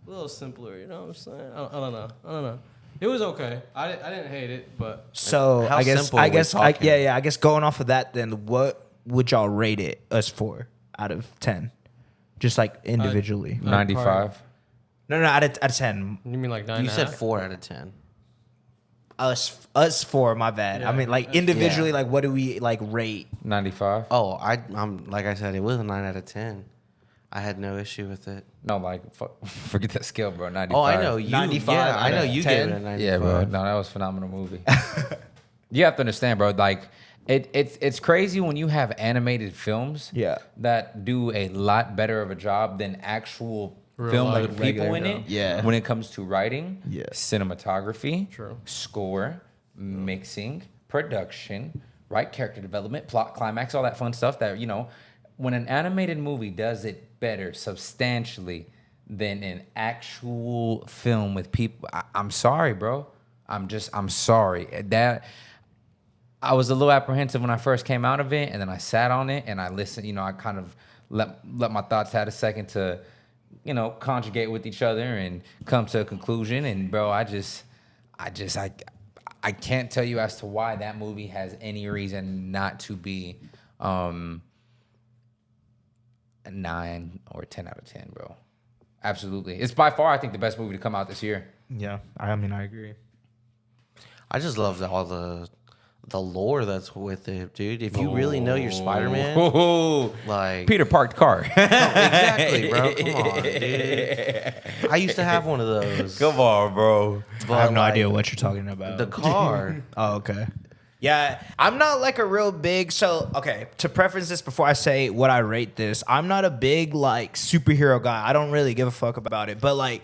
a little simpler. You know what I'm saying? I don't know. It was okay. I didn't hate it, but So How I guess simple are we talking? I guess going off of that, then what would y'all rate it us for out of 10? Just like individually. 95. No, out of 10. You mean like 9? You said 4 out of 10. Us 4, my bad. Yeah, I mean, like individually, like what do we like rate? 95. Oh, I'm like I said, it was a 9 out of 10. I had no issue with it. No, like forget that scale, bro. 95. Oh, I know you. 95 Yeah, I out know of you 10? gave it a 95. Yeah, bro. No, that was a phenomenal movie. You have to understand, bro. Like it's crazy when you have animated films that do a lot better of a job than actual film life, with people in regular it. Yeah. When it comes to writing, Yeah. cinematography, True. score, mixing, production, right, character development, plot, climax, all that fun stuff that, when an animated movie does it better substantially than an actual film with people, I'm sorry, bro. I'm sorry. That I was a little apprehensive when I first came out of it, and then I sat on it and I listened. I kind of let my thoughts have a second to, conjugate with each other and come to a conclusion. And bro, I can't tell you as to why that movie has any reason not to be a 9 or 10 out of 10, bro. Absolutely, it's by far I think the best movie to come out this year. Yeah, I mean, I agree. I just love all the lore that's with it, dude. If you really know your Spider-Man, like Peter parked car. exactly, bro. Come on, dude. I used to have one of those. Come on, bro. I have no idea what you're talking about. The car. Oh, okay. Yeah, I'm not like a real big. So, okay, to preference this before I say what I rate this, I'm not a big like superhero guy. I don't really give a fuck about it, but like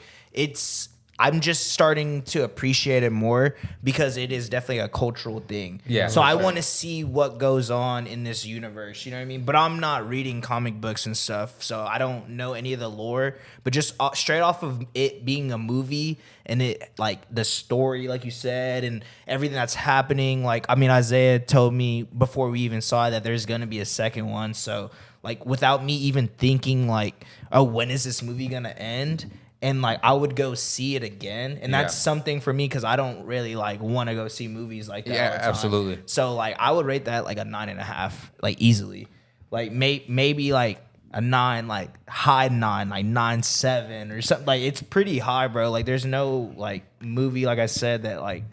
I'm just starting to appreciate it more because it is definitely a cultural thing. Yeah. So I want to see what goes on in this universe. You know what I mean? But I'm not reading comic books and stuff, so I don't know any of the lore. But just straight off of it being a movie and it like the story, like you said, and everything that's happening. Like, I mean, Isaiah told me before we even saw it that there's gonna be a second one. So like, without me even thinking like, oh, when is this movie gonna end? And like I would go see it again, and that's something for me because I don't really like want to go see movies like that. Yeah, all the time. absolutely. So like I would rate that like a 9.5, like easily, like maybe like a 9, like high 9, like 9.7 or something. Like it's pretty high, bro. Like there's no like movie, like I said, that like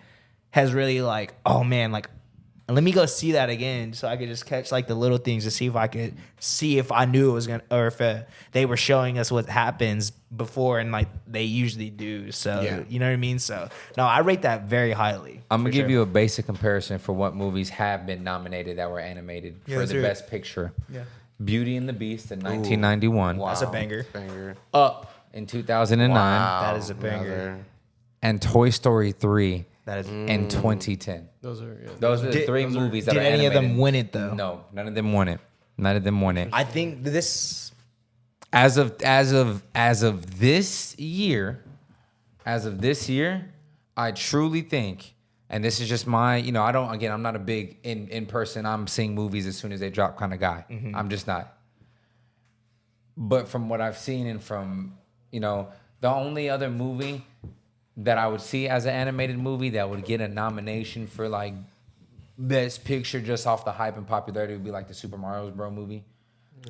has really like, oh man, like let me go see that again so I could just catch like the little things to see if I could see if I knew it was gonna, or if they were showing us what happens before and like they usually do. So you know what I mean? So no, I rate that very highly. I'm gonna give you a basic comparison for what movies have been nominated that were animated for the best picture. Yeah. Beauty and the Beast in 1991. That's a banger. Up in 2009. Wow. That is a banger. And Toy Story 3 That is. in 2010. Those are Those are the three movies that Did are any of animated. them win it though? No, none of them won it. None of them won it. I think this. As of this year, I truly think, and this is just my, I'm not a big in person, I'm seeing movies as soon as they drop kind of guy. Mm-hmm. I'm just not. But from what I've seen and from, the only other movie that I would see as an animated movie that would get a nomination for like best picture just off the hype and popularity would be like the Super Mario Bros. Movie.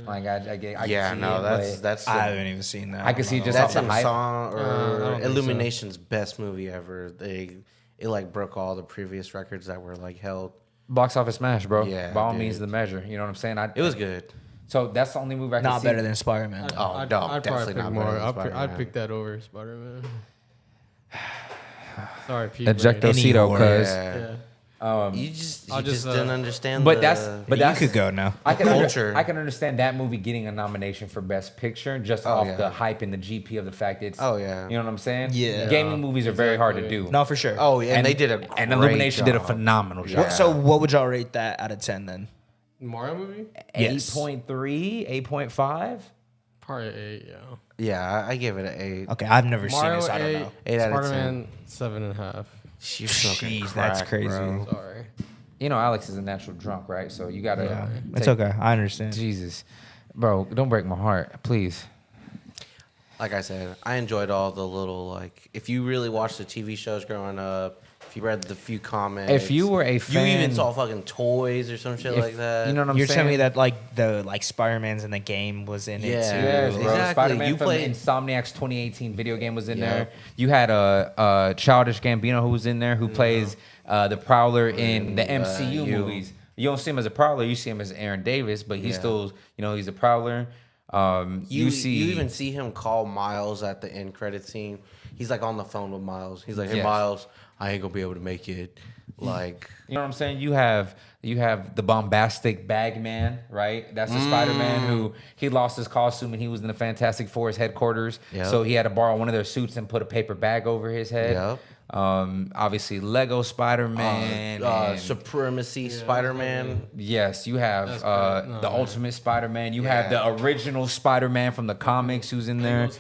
Like I Yeah, can see no, it, that's. I haven't even seen that. I can see just That's off the in hype. Song I or don't think so. Illumination's best movie ever. It like broke all the previous records that were like held. Box office smash, bro. Yeah, by all dude. means, the measure. You know what I'm saying? It was good. So that's the only movie I can Not see. better than Spider-Man. Oh, I'd no, probably definitely pick not more. better than I'd Spider-Man. pick that over Spider-Man. Sorry, Pete. Ejectocito, cuz. Yeah. Yeah. You just I'll just, didn't understand. But the, that's You could go now. I can culture. I can understand that movie getting a nomination for best picture just off yeah. the hype and the GP of the fact it's. Oh, yeah. You know what I'm saying? Yeah. Gaming movies are very hard to do. No, for sure. Oh, yeah, and they did a and great Illumination did a job. phenomenal job. Yeah. So what would y'all rate that out of 10 then? Mario movie? Yes. 8.3, 8.5. Probably 8. Yeah. Yeah, I give it an 8. Okay, I've never Mario seen it, so I don't 8. know. 8 out of 10. Spider-Man 7.5. You're smoking Jeez, that's crack, crazy. bro. Sorry. You know, Alex is a natural drunk, right? So you gotta. Yeah, it's okay. I understand. Jesus, bro, don't break my heart, please. Like I said, I enjoyed all the little if you really watched the TV shows growing up, If you read the few comments, If you were a fan, you even saw fucking toys or some shit like that. You know what I'm You're saying? telling me that like the Spider-Man's in the game was in it Yeah. too. Yes, bro. Exactly. Spider-Man You from played- Insomniac's 2018 video game was in Yeah. there. You had a Childish Gambino who was in there, who plays the Prowler in the MCU movies. You don't see him as a Prowler, you see him as Aaron Davis, but he's still, he's a Prowler. You see, even see him call Miles at the end credit scene. He's like on the phone with Miles. He's like, "Hey Yes. Miles, I ain't gonna be able to make it." Like, you know what I'm saying? You have the bombastic Bagman, right? That's the Spider-Man who he lost his costume and he was in the Fantastic Four's headquarters. Yep. So he had to borrow one of their suits and put a paper bag over his head. Yep. Obviously Lego Spider-Man. and- Supremacy Spider-Man. Yes, you have That's great. the Ultimate Spider-Man. You have the original Spider-Man from the comics who's in there.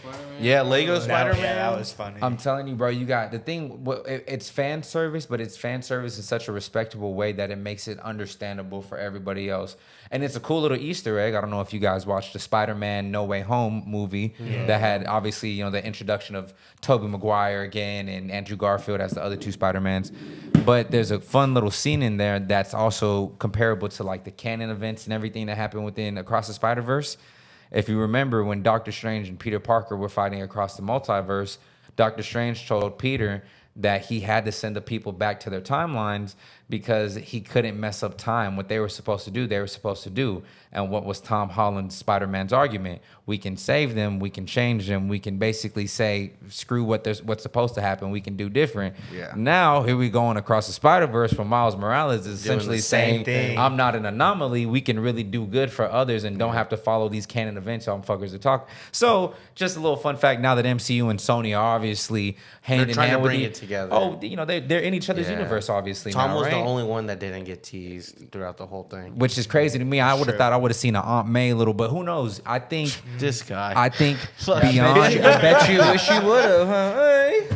Yeah, Lego Spider-Man. Yeah, that was funny. I'm telling you, bro, you got the thing. It's fan service, but it's fan service in such a respectable way that it makes it understandable for everybody else. And it's a cool little Easter egg. I don't know if you guys watched the Spider-Man No Way Home movie that had obviously the introduction of Tobey Maguire again and Andrew Garfield as the other two Spider-Mans. But there's a fun little scene in there that's also comparable to like the canon events and everything that happened within Across the Spider-Verse. If you remember when Doctor Strange and Peter Parker were fighting across the multiverse, Doctor Strange told Peter that he had to send the people back to their timelines because he couldn't mess up time. What they were supposed to do, they were supposed to do. And what was Tom Holland's Spider-Man's argument? We can save them, we can change them, we can basically say, screw what's supposed to happen, we can do different. Yeah. Now, here we going across the Spider-Verse from Miles Morales is Doing essentially the same saying, thing. I'm not an anomaly, we can really do good for others and don't have to follow these canon events y'all fuckers are talking. So, just a little fun fact, now that MCU and Sony are obviously hand in trying to hand with bring e- it together. Oh, they're in each other's Yeah. universe, obviously. Tom now, was right? the only one that didn't get teased throughout the whole thing. Which is crazy to me. I would have thought I would have seen an Aunt May little, but who knows? I think This guy. I think beyond. I bet you wish you would have. Huh? Hey.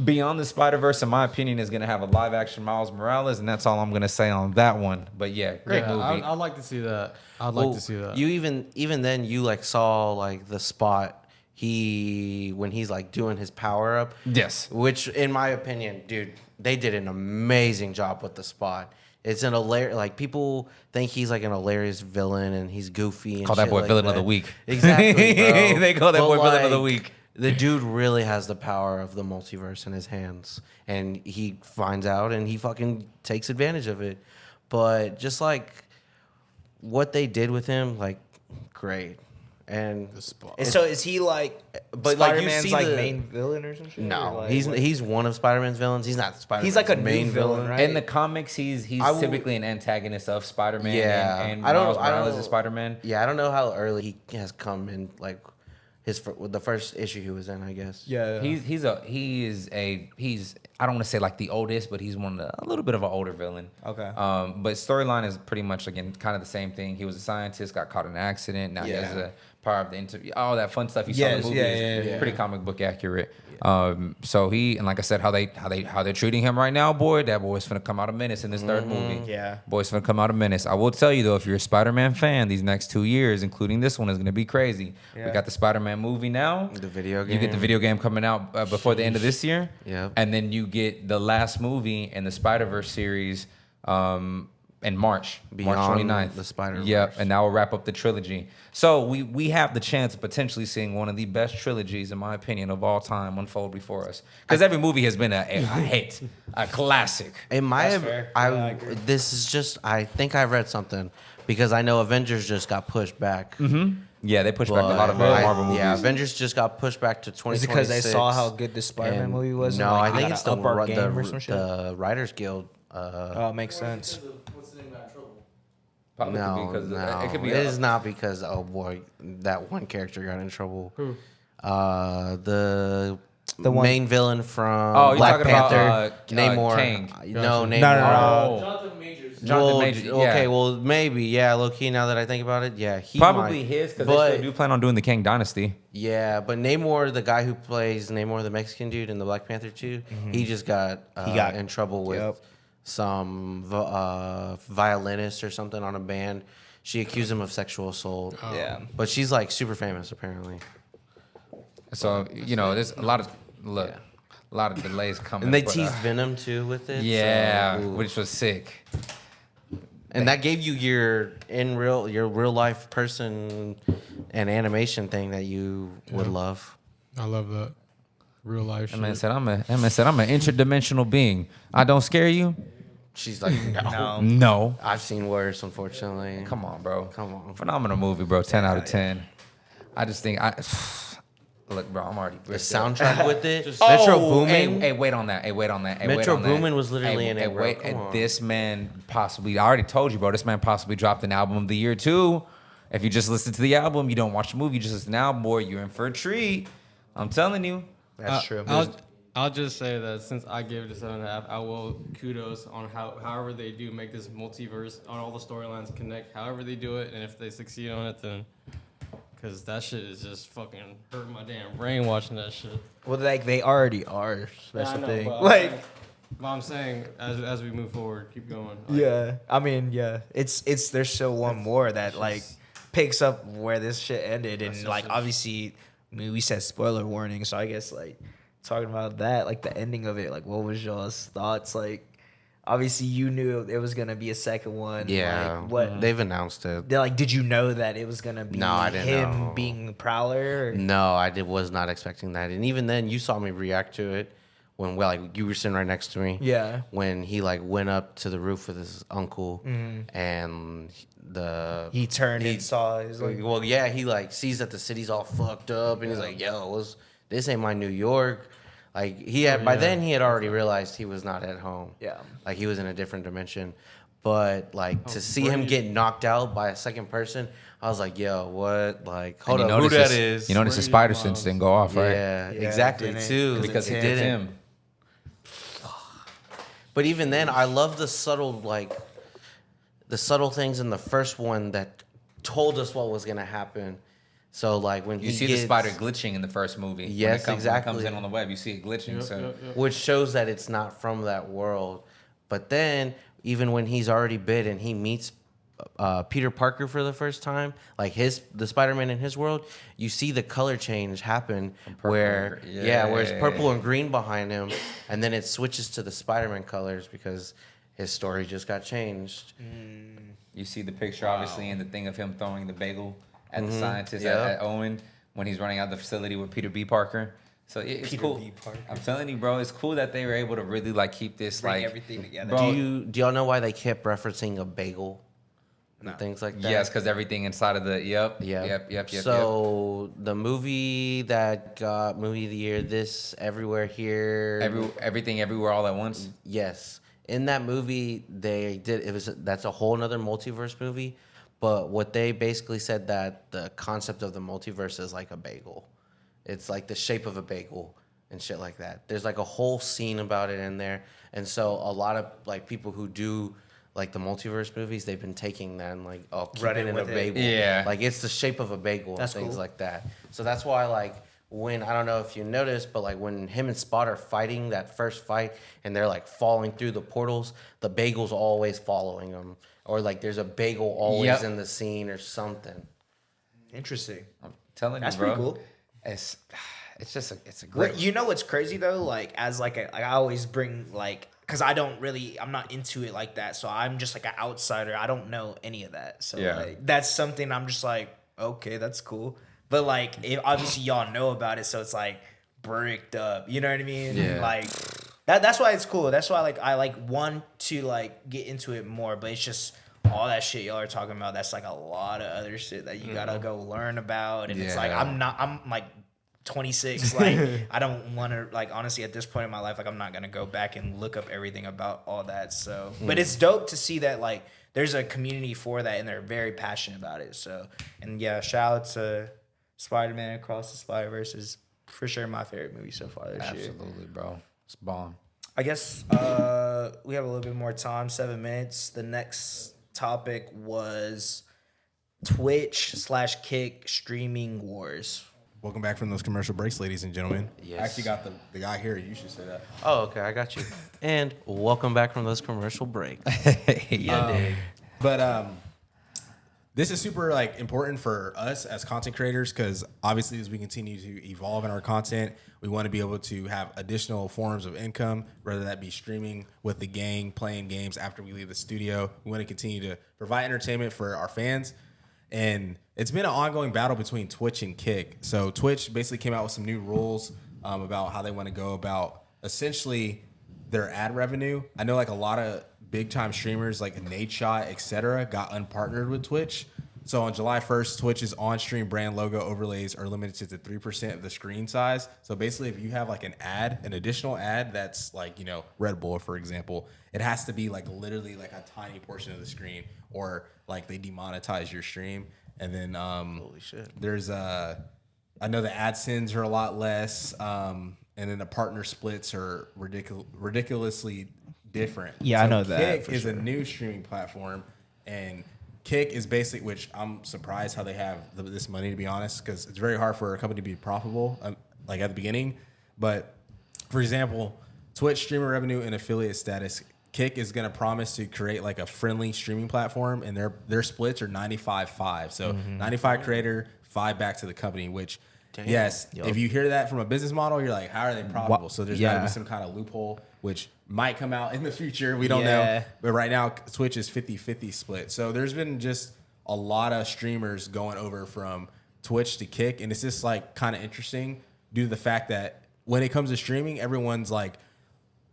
Beyond the Spider-Verse, in my opinion, is going to have a live-action Miles Morales, and that's all I'm going to say on that one. But yeah, great movie. I'd like to see that. I'd like to see that. You even then you like saw like the spot when he's like doing his power up. Yes. Which in my opinion, dude, they did an amazing job with the spot. It's an hilarious, like people think he's like an hilarious villain and he's goofy and Call that shit boy like villain of that. the week. Exactly, bro. They call that But, boy villain of the like, week. The dude really has the power of the multiverse in his hands, and he finds out and he fucking takes advantage of it. But just like what they did with him, like great. And And so is he like, But, like, you Spider-Man's see like the- main villain or some shit? Or, no, like, he's one of Spider-Man's villains. He's not Spider-Man's He's like a new main villain, right? In the comics, he's I will- typically an antagonist of Spider-Man. Yeah. and I don't- Miles I don't- Morales is Spider-Man. Yeah, I don't know how early he has come in, like the first issue he was in, I guess. yeah. He's I don't want to say like the oldest, but he's a little bit of an older villain. Okay. But storyline is pretty much again kind of the same thing. He was a scientist, got caught in an accident. Now he has Yeah. a power of the interview. All that fun stuff you saw in Yes, the yeah, movies. yeah. Pretty comic book accurate. So and like I said, how they're treating him right now, boy, that boy's finna come out a menace in this third movie. Yeah. Boy's finna come out a menace. I will tell you though, if you're a Spider-Man fan, these next 2 years, including this one, is gonna be crazy. Yeah. We got the Spider-Man movie now. The video You get the game. video game coming out before the end of this year. Yep. And then you get the last movie in the Spider-Verse series in March. Beyond March 29th. the Spider-Verse. Yep. And that will wrap up the trilogy. So we have the chance of potentially seeing one of the best trilogies, in my opinion, of all time unfold before us. Because every movie has been a hit, a classic. It might That's have. fair. Yeah, I agree. This is just. I think I read something because I know Avengers just got pushed back. Yeah, they pushed back a lot of Marvel movies. Yeah, Avengers just got pushed back to 2026. Is it because they saw how good the Spider-Man and- movie was? No, and, like, I think gotta it's the up our ru- game or some shit? the Writers Guild. Oh, it makes sense. What's the name of that trouble? Probably could be No, because no, it could be. it is not because oh boy, that one character got in trouble. Who? The one- main villain from Oh, you're Black talking about, Panther, Namor. Kang. No, Namor. No. Jonathan Majors. Jonathan Majors, yeah. Okay, well maybe low key. Now that I think about it, yeah, he Probably might. his because But- they still do plan on doing the Kang Dynasty. Yeah, but Namor, the guy who plays Namor, the Mexican dude in the Black Panther 2, he just got got- in trouble with yep. some violinist or something on a band. She accused him of sexual assault. Yeah. But she's like super famous apparently. So there's a lot of A lot of delays coming. And they but, teased Venom too with it. Yeah, so, which was sick. and that gave you your real life person and animation thing that you would love. I love that. Real life That shit. man said, I'm an interdimensional being. I don't scare you? She's like, no. No. I've seen worse, unfortunately. Come on, bro. Come on. Phenomenal movie, bro. 10 out of 10. I just think look, bro, I'm already The soundtrack with it. Oh, Metro Boomin. Hey, wait on that. Metro Boomin was literally in it, bro. Wait, Come and on. this man possibly, I already told you, bro, this man possibly dropped an album of the year, too. If you just listen to the album, you don't watch the movie, you just listen to the album, boy, you're in for a treat. I'm telling you. That's true. I'll just say that since I gave it a 7.5, I will kudos on however they do make this multiverse on all the storylines connect. However they do it, and if they succeed on it, then because that shit is just fucking hurting my damn brain watching that shit. Well, like they already are. That's the thing. But I'm saying as we move forward, keep going. Like, Yeah, I mean, yeah, it's there's still one more that like picks up where this shit ended, and like obviously, I mean, we said spoiler warning, so I guess like talking about that, like the ending of it, like what was y'all's thoughts? Like, obviously you knew there was gonna be a second one. Yeah. like, what? They've announced it. Like, did you know that it was gonna be No, I didn't him know. being the Prowler? Or? No, was not expecting that. And even then, you saw me react to it when you were sitting right next to me. Yeah. When he like went up to the roof with his uncle, and He turned and saw. He was like, well, yeah, he like sees that the city's all fucked up, and he's like, "Yo, this ain't my New York." Like by then he had already realized he was not at home. Yeah. Like he was in a different dimension. But like to see him get knocked out by a second person, I was like, "Yo, what? Like, hold And up, who that his- is?" You notice his spider sense didn't go off, right? Yeah, exactly didn't it? too. Because it it's didn't. him. But even then, I love the subtle things in the first one that told us what was gonna happen. So like when You see the spider glitching in the first movie. Yes, when it exactly. comes in on the web, you see it glitching. which shows that it's not from that world. But then even when he's already bit and he meets Peter Parker for the first time, like the Spider-Man in his world, you see the color change happen where where it's purple and green behind him, and then it switches to the Spider-Man colors because his story just got changed. You see the picture, obviously, and the thing of him throwing the bagel at the scientist Yeah. at Owen when he's running out the facility with Peter B. Parker. So it's Peter cool. B. Parker. I'm telling you, bro, it's cool that they were able to really like keep this bring like everything together. Bro, Do y'all know why they kept referencing a bagel and things like that? yes, because everything inside of the yep. So the movie that got movie of the year, this Everywhere Here, Everything everywhere all at once. yes. In that movie, that's a whole nother multiverse movie. But what they basically said that the concept of the multiverse is like a bagel. It's like the shape of a bagel and shit like that. There's like a whole scene about it in there. And so a lot of like people who do like the multiverse movies, they've been taking that and like, keep it in a bagel. Yeah. Like it's the shape of a bagel That's and things cool. like that. So that's why like when, I don't know if you noticed, but like when him and Spot are fighting that first fight and they're like falling through the portals, the bagel's always following them. Or like there's a bagel always in the scene or something. Interesting. I'm telling That's you, bro. pretty cool. It's just it's a great. You know what's crazy though? Like as like I always bring like, cause I'm not into it like that. So I'm just like an outsider. I don't know any of that. So Yeah. like, that's something I'm just like, okay, that's cool. But like, obviously y'all know about it. So it's like bricked up. You know what I mean? Yeah. Like that's why it's cool. That's why I want to like get into it more. But it's just all that shit y'all are talking about. That's like a lot of other shit that you gotta go learn about. And it's like Yeah. I'm like 26. Like I don't want to like honestly at this point in my life, like I'm not gonna go back and look up everything about all that. So, but it's dope to see that like there's a community for that and they're very passionate about it. So, and yeah, shout out to Spider-Man Across the Spider-Verse is for sure my favorite movie so far this year. Absolutely, bro. It's bomb. I guess we have a little bit more time, 7 minutes. The next topic was Twitch/Kick streaming wars. Welcome back from those commercial breaks, ladies and gentlemen. Yes. I actually got the guy here. You should say that. Oh, okay, I got you. And welcome back from this commercial break. But this is super like important for us as content creators because obviously as we continue to evolve in our content, we want to be able to have additional forms of income, whether that be streaming with the gang, playing games after we leave the studio. We want to continue to provide entertainment for our fans. And it's been an ongoing battle between Twitch and Kick. So Twitch basically came out with some new rules about how they want to go about essentially their ad revenue. I know like a lot of big time streamers like Nate Shot, etc., got unpartnered with Twitch. So on July 1st, Twitch's on-stream brand logo overlays are limited to 3% of the screen size. So basically, if you have like an ad, an additional ad that's like, you know, Red Bull, for example, it has to be like literally like a tiny portion of the screen, or like they demonetize your stream. And then Holy shit. there's I know the AdSense are a lot less, and then the partner splits are ridiculously different. Yeah, I know that Kick for is sure. a new streaming platform, and Kick is basically, which I'm surprised how they have this money, to be honest, because it's very hard for a company to be profitable, like at the beginning. But for example, Twitch streamer revenue and affiliate status, Kick is going to promise to create like a friendly streaming platform, and their splits are 95-5. So 95 creator, 5 back to the company, which yes, if you hear that from a business model, you're like, how are they profitable? So there's got to be some kind of loophole, which might come out in the future. We don't know. But right now, Twitch is 50-50 split. So there's been just a lot of streamers going over from Twitch to Kick. And it's just like kind of interesting due to the fact that when it comes to streaming, everyone's like,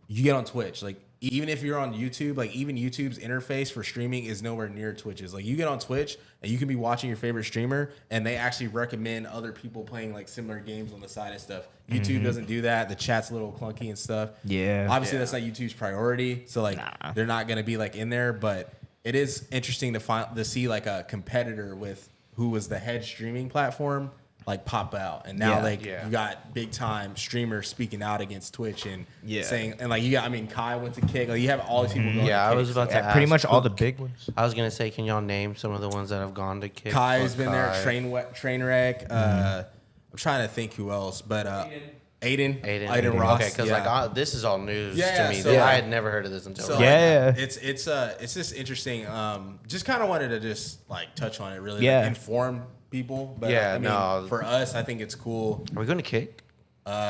you get on Twitch. Like, even if you're on YouTube, like even YouTube's interface for streaming is nowhere near Twitch's. Like you get on Twitch and you can be watching your favorite streamer and they actually recommend other people playing like similar games on the side and stuff. YouTube doesn't do that. The chat's a little clunky and stuff. Yeah. Obviously that's not YouTube's priority. So like they're not going to be like in there, but it is interesting to see like a competitor with who was the head streaming platform like pop out, and now you got big time streamers speaking out against Twitch and saying, and like you got, I mean, Kai went to Kick, like you have all these people going. Yeah, to I was Kick, about so. to ask. Pretty much all the big ones. I was gonna say, can y'all name some of the ones that have gone to Kick? Kai's Or been there, Kai? Trainwreck. I'm trying to think who else, but Aiden Ross. Okay, because like this is all news Yeah, to me. so- I had never heard of this until. So right now. it's just interesting. Just kind of wanted to just like touch on it, really, Yeah. like, inform people. But Yeah, I mean, no. for us, I think it's cool. Are we going to Kick?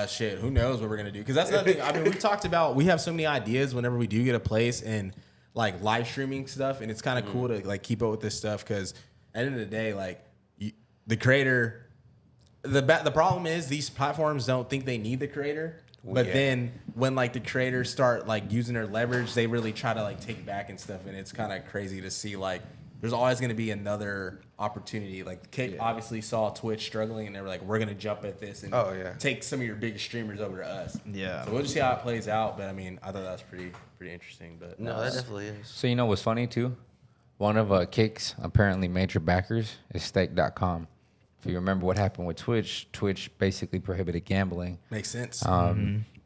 Shit, who knows what we're gonna do? Because that's another thing. I mean, we talked about, we have so many ideas whenever we do get a place and like live streaming stuff, and it's kind of cool to like keep up with this stuff. Because at the end of the day, like the creator, the problem is these platforms don't think they need the creator. But then when like the creators start like using their leverage, they really try to like take back and stuff, and it's kind of crazy to see like there's always going to be another opportunity. Like Kick obviously saw Twitch struggling, and they were like, we're going to jump at this and take some of your biggest streamers over to us. Yeah. So we'll just see how it plays out. But I mean, I thought that was pretty interesting. But No, that definitely is. So you know what's funny too? One of Kick's apparently major backers is Stake.com. If you remember what happened with Twitch, Twitch basically prohibited gambling. Makes sense.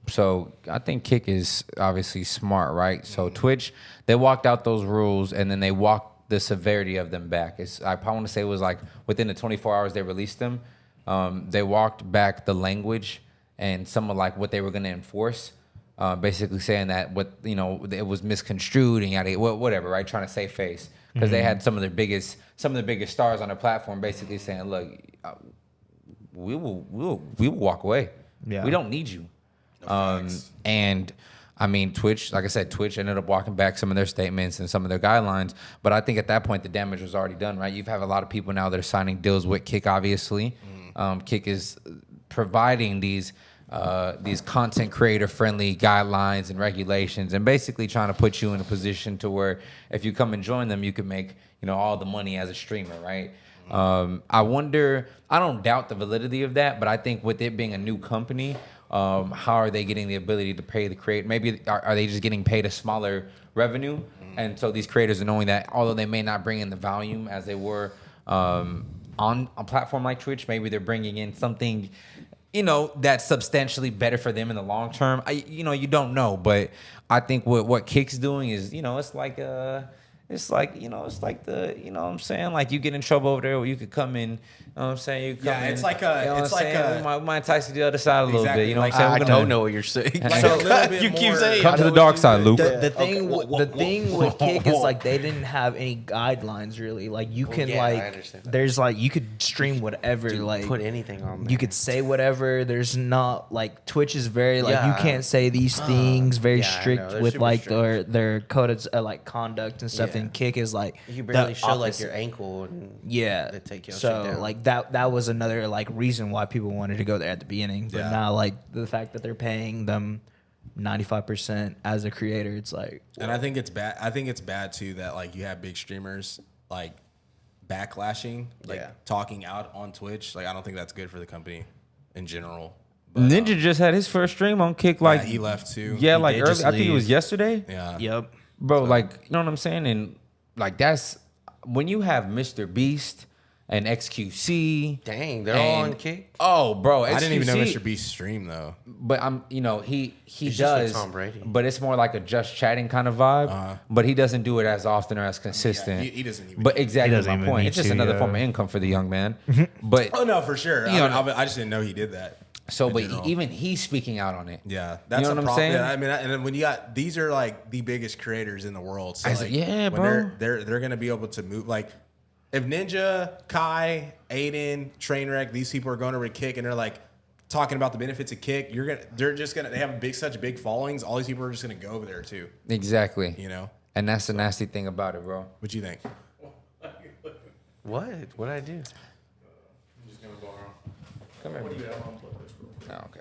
So I think Kick is obviously smart, right? So Twitch, they walked out those rules and then they walked the severity of them back. I want to say it was like within the 24 hours they released them. They walked back the language and some of like what they were going to enforce. Basically saying that it was misconstrued and whatever, right? Trying to save face because they had some of the biggest stars on their platform basically saying, look, we will walk away. Yeah. We don't need you. And I mean, Twitch, like I said, Twitch ended up walking back some of their statements and some of their guidelines. But I think at that point, the damage was already done, right? You've have a lot of people now that are signing deals with Kick, obviously. Kick is providing these content creator friendly guidelines and regulations and basically trying to put you in a position to where if you come and join them, you can make, all the money as a streamer, right? I wonder, I don't doubt the validity of that, but I think with it being a new company, how are they getting the ability to pay the creator? Maybe are they just getting paid a smaller revenue? And so these creators are knowing that although they may not bring in the volume as they were on a platform like Twitch, maybe they're bringing in something, that's substantially better for them in the long term. You don't know, but I think what Kick's doing is, it's like the, what I'm saying? Like you get in trouble over there, or you could come in know what I'm saying? You come Yeah, in, it's like a- you know what it's I'm like saying? a- we might entice you to the other side a little Exactly, bit. You know like, what I'm saying? I We're gonna don't know what you're saying. Like a little bit You keep more- saying- come I to know the what dark you side, mean. Luke. The thing, whoa, the whoa, thing whoa, with Kick whoa. is like they didn't have any guidelines really. Like you can yeah, I like, understand that. there's like you could stream whatever. Dude, like put anything on there. you could say whatever. There's not like Twitch is very like you Yeah. can't say these things. Very yeah, I know. strict They're with super like strict. their code of like conduct and stuff. Yeah. And Kick is like You can barely the show like opposite. your ankle and Yeah. they take your shit So down. like that was another like reason why people wanted to go there at the beginning. But Yeah. now like the fact that they're paying them 95% as a creator, it's like And I think it's bad. I think it's bad too that like you have big streamers like backlashing, like Yeah. talking out on Twitch. Like I don't think that's good for the company in general. But, Ninja just had his first stream on Kick. Like he left too. Yeah, He like did early, just I think it was leave. yesterday. Yeah. yep. Bro, like, you know what I'm saying? And like that's when you have Mr. Beast and XQC. Dang, they're all and- on Kick. Oh, bro, I didn't even know XQC Mr. Beast streamed though. But I'm, you know, he He's just with does, Tom Brady. but it's more like a just chatting kind of vibe. But he doesn't do it as often or as consistent. he doesn't even- But exactly He doesn't my even point. need It's just to, another yeah. form of income for the young man. But Oh no, for sure. You know, I just didn't know he did that. so, in but general. even he's speaking out on it. Yeah, that's know a what I'm problem. saying? Yeah, I mean, and then when you got these are like the biggest creators in the world. So I said, like, yeah, when bro. they're gonna be able to move. Like if Ninja, Kai, Aiden, Trainwreck, these people are going over to Kick and they're like talking about the benefits of Kick. They have such big followings. All these people are just gonna go over there too. Exactly. You know, And that's the nasty thing about it, bro. what you think? What? What'd I do? Come here. Oh, okay.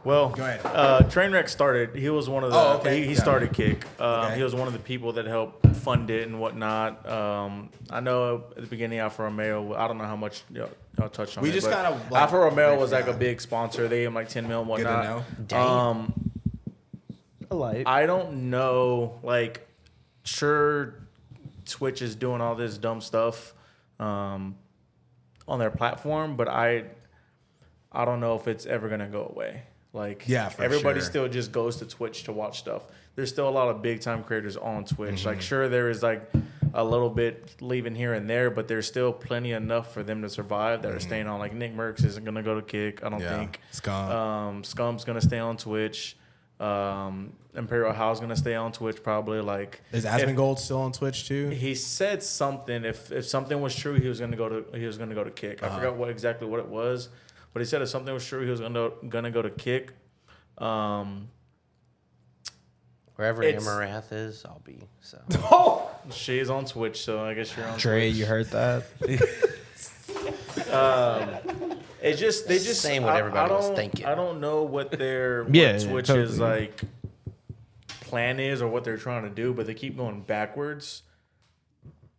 Well, Go ahead. Trainwreck started. He was one of the. Oh, okay. He Yeah. started Kick. Okay. He was one of the people that helped fund it and whatnot. I know at the beginning, Alfa Romeo. I don't know how much y'all touched on. We it, just but kinda, like, Alfa Romeo was like yeah. a big sponsor. They gave him like 10 mil and Good to whatnot. know. I don't know. Like, sure, Twitch is doing all this dumb stuff on their platform, but I don't know if it's ever gonna go away. Like, Yeah, for everybody sure. still just goes to Twitch to watch stuff. There's still a lot of big time creators on Twitch. Mm-hmm. Like, sure, there is like a little bit leaving here and there, but there's still plenty enough for them to survive that are staying on. Like, Nick Merckx isn't gonna go to Kick, I don't Mm-hmm. Yeah. think. Scum. Scump's gonna stay on Twitch. Imperial How's gonna stay on Twitch probably. Like, Is if- Asmongold still on Twitch too? he said something. If something was true, he was gonna go to Kick. I forgot exactly what it was, but he said if something was true, he was gonna go to Kick. Wherever It's- Amarath is, I'll be. So She's on Twitch, so I guess you're on Trey, Twitch. you heard that? It's just they just Saying what everybody was thinking. I don't know what their Yeah, what yeah, Twitch's totally. like plan is or what they're trying to do, but they keep going backwards.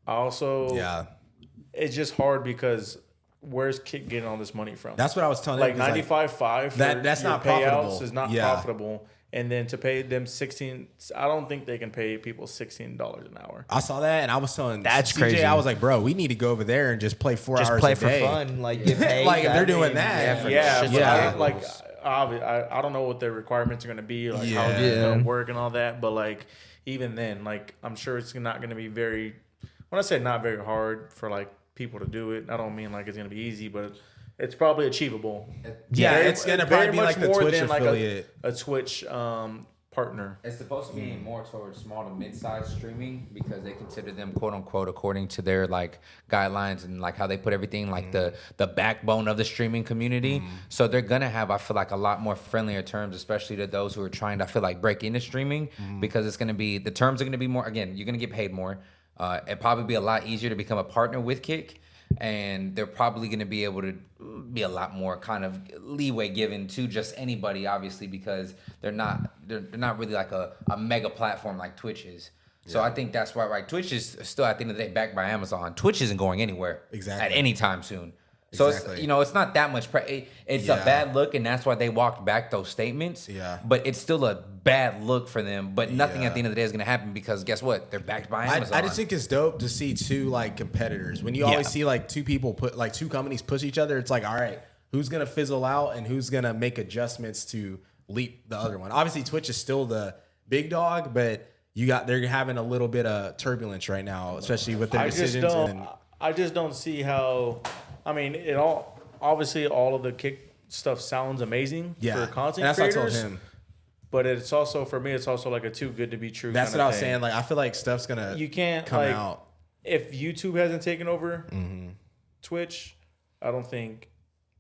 Also, Yeah, it's just hard because where's Kick getting all this money from? that's what I was telling like him. 'cause, 95.5 for that's your not payouts profitable. is not Yeah. profitable, and then to pay them 16, I don't think they can pay people $16 an hour. I saw that and I was telling That's CJ, crazy. I was like, bro, we need to go over there and just play 4 Just hours play a for day. fun, like get paid. Like if they're I doing mean, that, Yeah, shit but yeah. I like don't, like that. I don't know what their requirements are going to be, like how Yeah. it's Yeah. going to work and all that. But like even then, like I'm sure it's not going to be very. When I say not very hard for like people to do it, I don't mean like it's going to be easy, but it's probably achievable. Yeah, Very- it's gonna very probably be much like the more Twitch than, like, affiliate. a Twitch partner. It's supposed to be more towards small to mid-sized streaming because they consider them quote unquote according to their like guidelines and like how they put everything like the backbone of the streaming community. So they're gonna have, I feel like, a lot more friendlier terms, especially to those who are trying to, I feel like, break into streaming because it's gonna be, the terms are gonna be more, again, you're gonna get paid more. It'd probably be a lot easier to become a partner with Kick. And they're probably going to be able to be a lot more kind of leeway given to just anybody, obviously, because they're not really like a mega platform like Twitch is. So I think that's why, right? Twitch is still at the end of the day backed by Amazon. Twitch isn't going anywhere Exactly. at any time soon. So Exactly. it's, it's not that much. It's a Yeah. bad look, and that's why they walked back those statements. Yeah. But it's still a bad look for them. But nothing Yeah. at the end of the day is going to happen because guess what? They're backed by Amazon. I just think it's dope to see two like competitors. When you always see like two companies push each other, it's like, all right, who's gonna fizzle out and who's gonna make adjustments to leap the other one? Obviously, Twitch is still the big dog, but they're having a little bit of turbulence right now, especially with their decisions. I just don't see how. I mean, it all obviously all of the kick stuff sounds amazing for content and that's creators. what I told him. But it's also for me, it's also like a too good to be true. That's kind what I of was thing. saying. Like I feel like stuff's gonna You can't come like out. if YouTube hasn't taken over Twitch. I don't think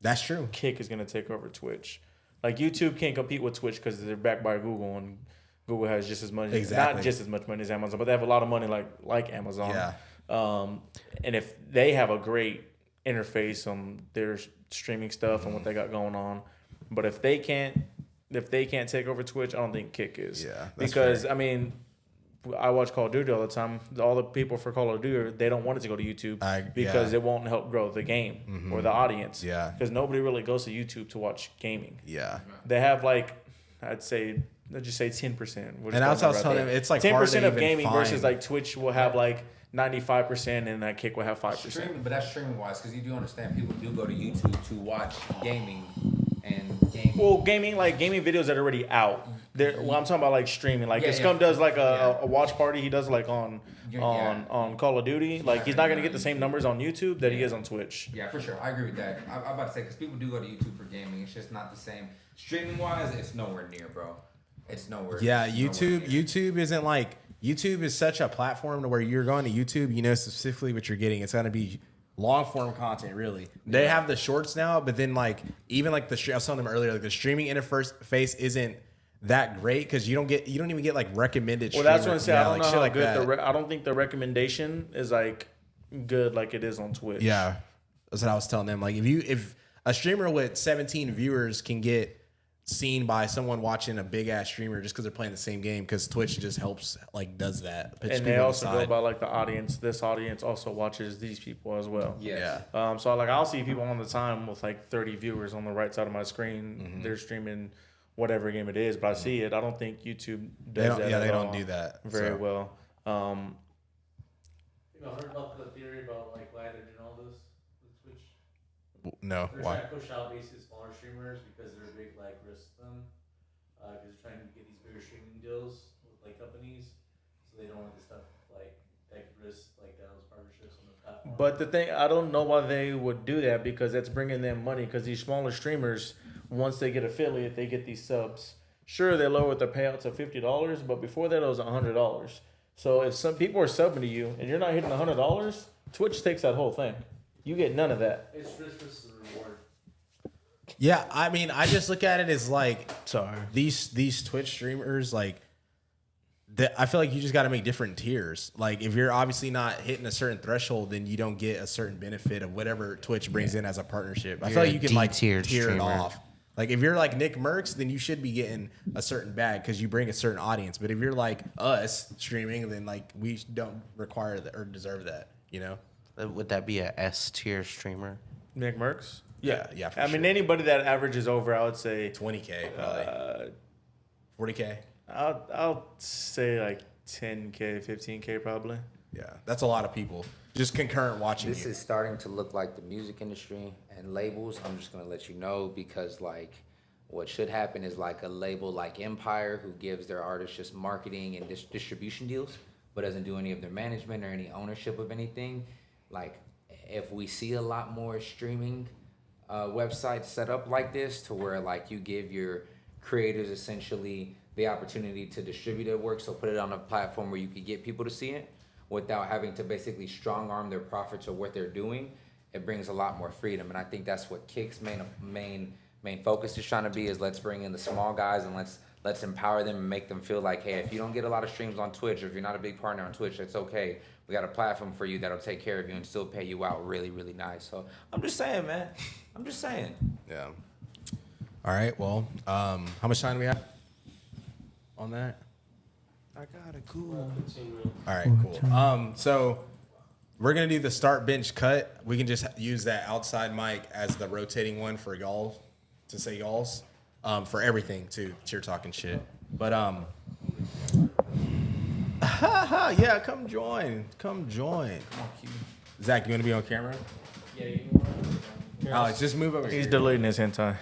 That's true. Kick is gonna take over Twitch. Like YouTube can't compete with Twitch because they're backed by Google and Google has just as much, Exactly. not just as much money as Amazon, but they have a lot of money like Amazon. Yeah. And if they have a great interface on their streaming stuff and what they got going on, but if they can't take over Twitch, I don't think Kick is. Yeah, that's because fair. I mean, I watch Call of Duty all the time. All the people for Call of Duty, they don't want it to go to YouTube because it won't help grow the game or the audience. Yeah. Because nobody really goes to YouTube to watch gaming. Yeah. They have like, let's just say 10%. And that's what I was telling him. It's like 10% hard to of even gaming find. versus like Twitch will have like 95% and that Kick will have 5%. Streaming, but that's streaming wise because you do understand people do go to YouTube to watch gaming and gaming. Well, gaming videos that are already out. I'm talking about like streaming. Like if Scum yeah. does like a watch party, he does like on Yeah. Call of Duty. Like he's not gonna get the same numbers on YouTube that he is on Twitch. Yeah, for sure. I agree with that. I'm about to say because people do go to YouTube for gaming. It's just not the same. Streaming wise, it's nowhere near, bro. It's nowhere. Yeah, it's nowhere near. YouTube isn't like YouTube is such a platform to where you're going to YouTube, you know specifically what you're getting. It's gonna be long form content, really. They have the shorts now, but then like even like I was telling them earlier, like the streaming interface isn't that great because you don't even get like recommended. Well, that's what I'm saying. Yeah, I don't like know how shit good I don't think the recommendation is like good like it is on Twitch. Yeah, that's what I was telling them. Like if a streamer with 17 viewers can get seen by someone watching a big ass streamer just because they're playing the same game, because Twitch just helps does that. Puts And they people also go aside. by like the audience. This audience also watches these people as well. Yes. Yeah. So like I'll see people all the time with like 30 viewers on the right side of my screen. They're streaming whatever game it is, but I see it. I don't think YouTube does that. They at don't all do that very so. well. You know, heard about the theory about like why they're doing all this with Twitch? No, They're why? trying to push out basically smaller streamers because they're a big like risk to them. Because they're trying to get these bigger streaming deals with like companies, so they don't want this stuff like that could risk like those partnerships on the platform. But the thing, I don't know why they would do that because that's bringing them money. Because these smaller streamers, once they get affiliate, they get these subs. Sure, they lowered the payout to $50, but before that it was $100. So if some people are subbing to you and you're not hitting $100, Twitch takes that whole thing. You get none of that. It's risk versus reward. Yeah, I mean, I just look at it as like Sorry. these Twitch streamers, like I feel like you just got to make different tiers. Like if you're obviously not hitting a certain threshold, then you don't get a certain benefit of whatever Twitch brings in as a partnership. I feel like you can like tier D-tiered it streamer. off. Like if you're like Nick Merckx, then you should be getting a certain bag because you bring a certain audience. But if you're like us streaming, then like we don't require that or deserve that. You know? Would that be a S tier streamer? Nick Merckx? Yeah. For I mean, sure. anybody that averages over, I would say 20K probably. 40K. I'll say like 10K, 15K probably. Yeah, that's a lot of people just concurrent watching This you. is starting to look like the music industry and labels. I'm just gonna let you know because like what should happen is like a label like Empire who gives their artists just marketing and distribution deals, but doesn't do any of their management or any ownership of anything. Like if we see a lot more streaming websites set up like this to where like you give your creators essentially the opportunity to distribute their work, so put it on a platform where you could get people to see it without having to basically strong arm their profits or what they're doing, it brings a lot more freedom. And I think that's what Kick's main focus is trying to be, is let's bring in the small guys and let's empower them and make them feel like, hey, if you don't get a lot of streams on Twitch or if you're not a big partner on Twitch, it's okay. We got a platform for you that'll take care of you and still pay you out really, really nice. So I'm just saying, man. I'm just saying. Yeah. All right. Well, how much time do we have on that? I got it. Cool. All right. Cool. So we're gonna do the start bench cut. We can just use that outside mic as the rotating one for y'all to say y'all's for everything too. Cheer talking shit. But yeah, come join. Zach, you want to be on camera? Yeah, you know what? Alex, just move over. He's here. deleting his hentai.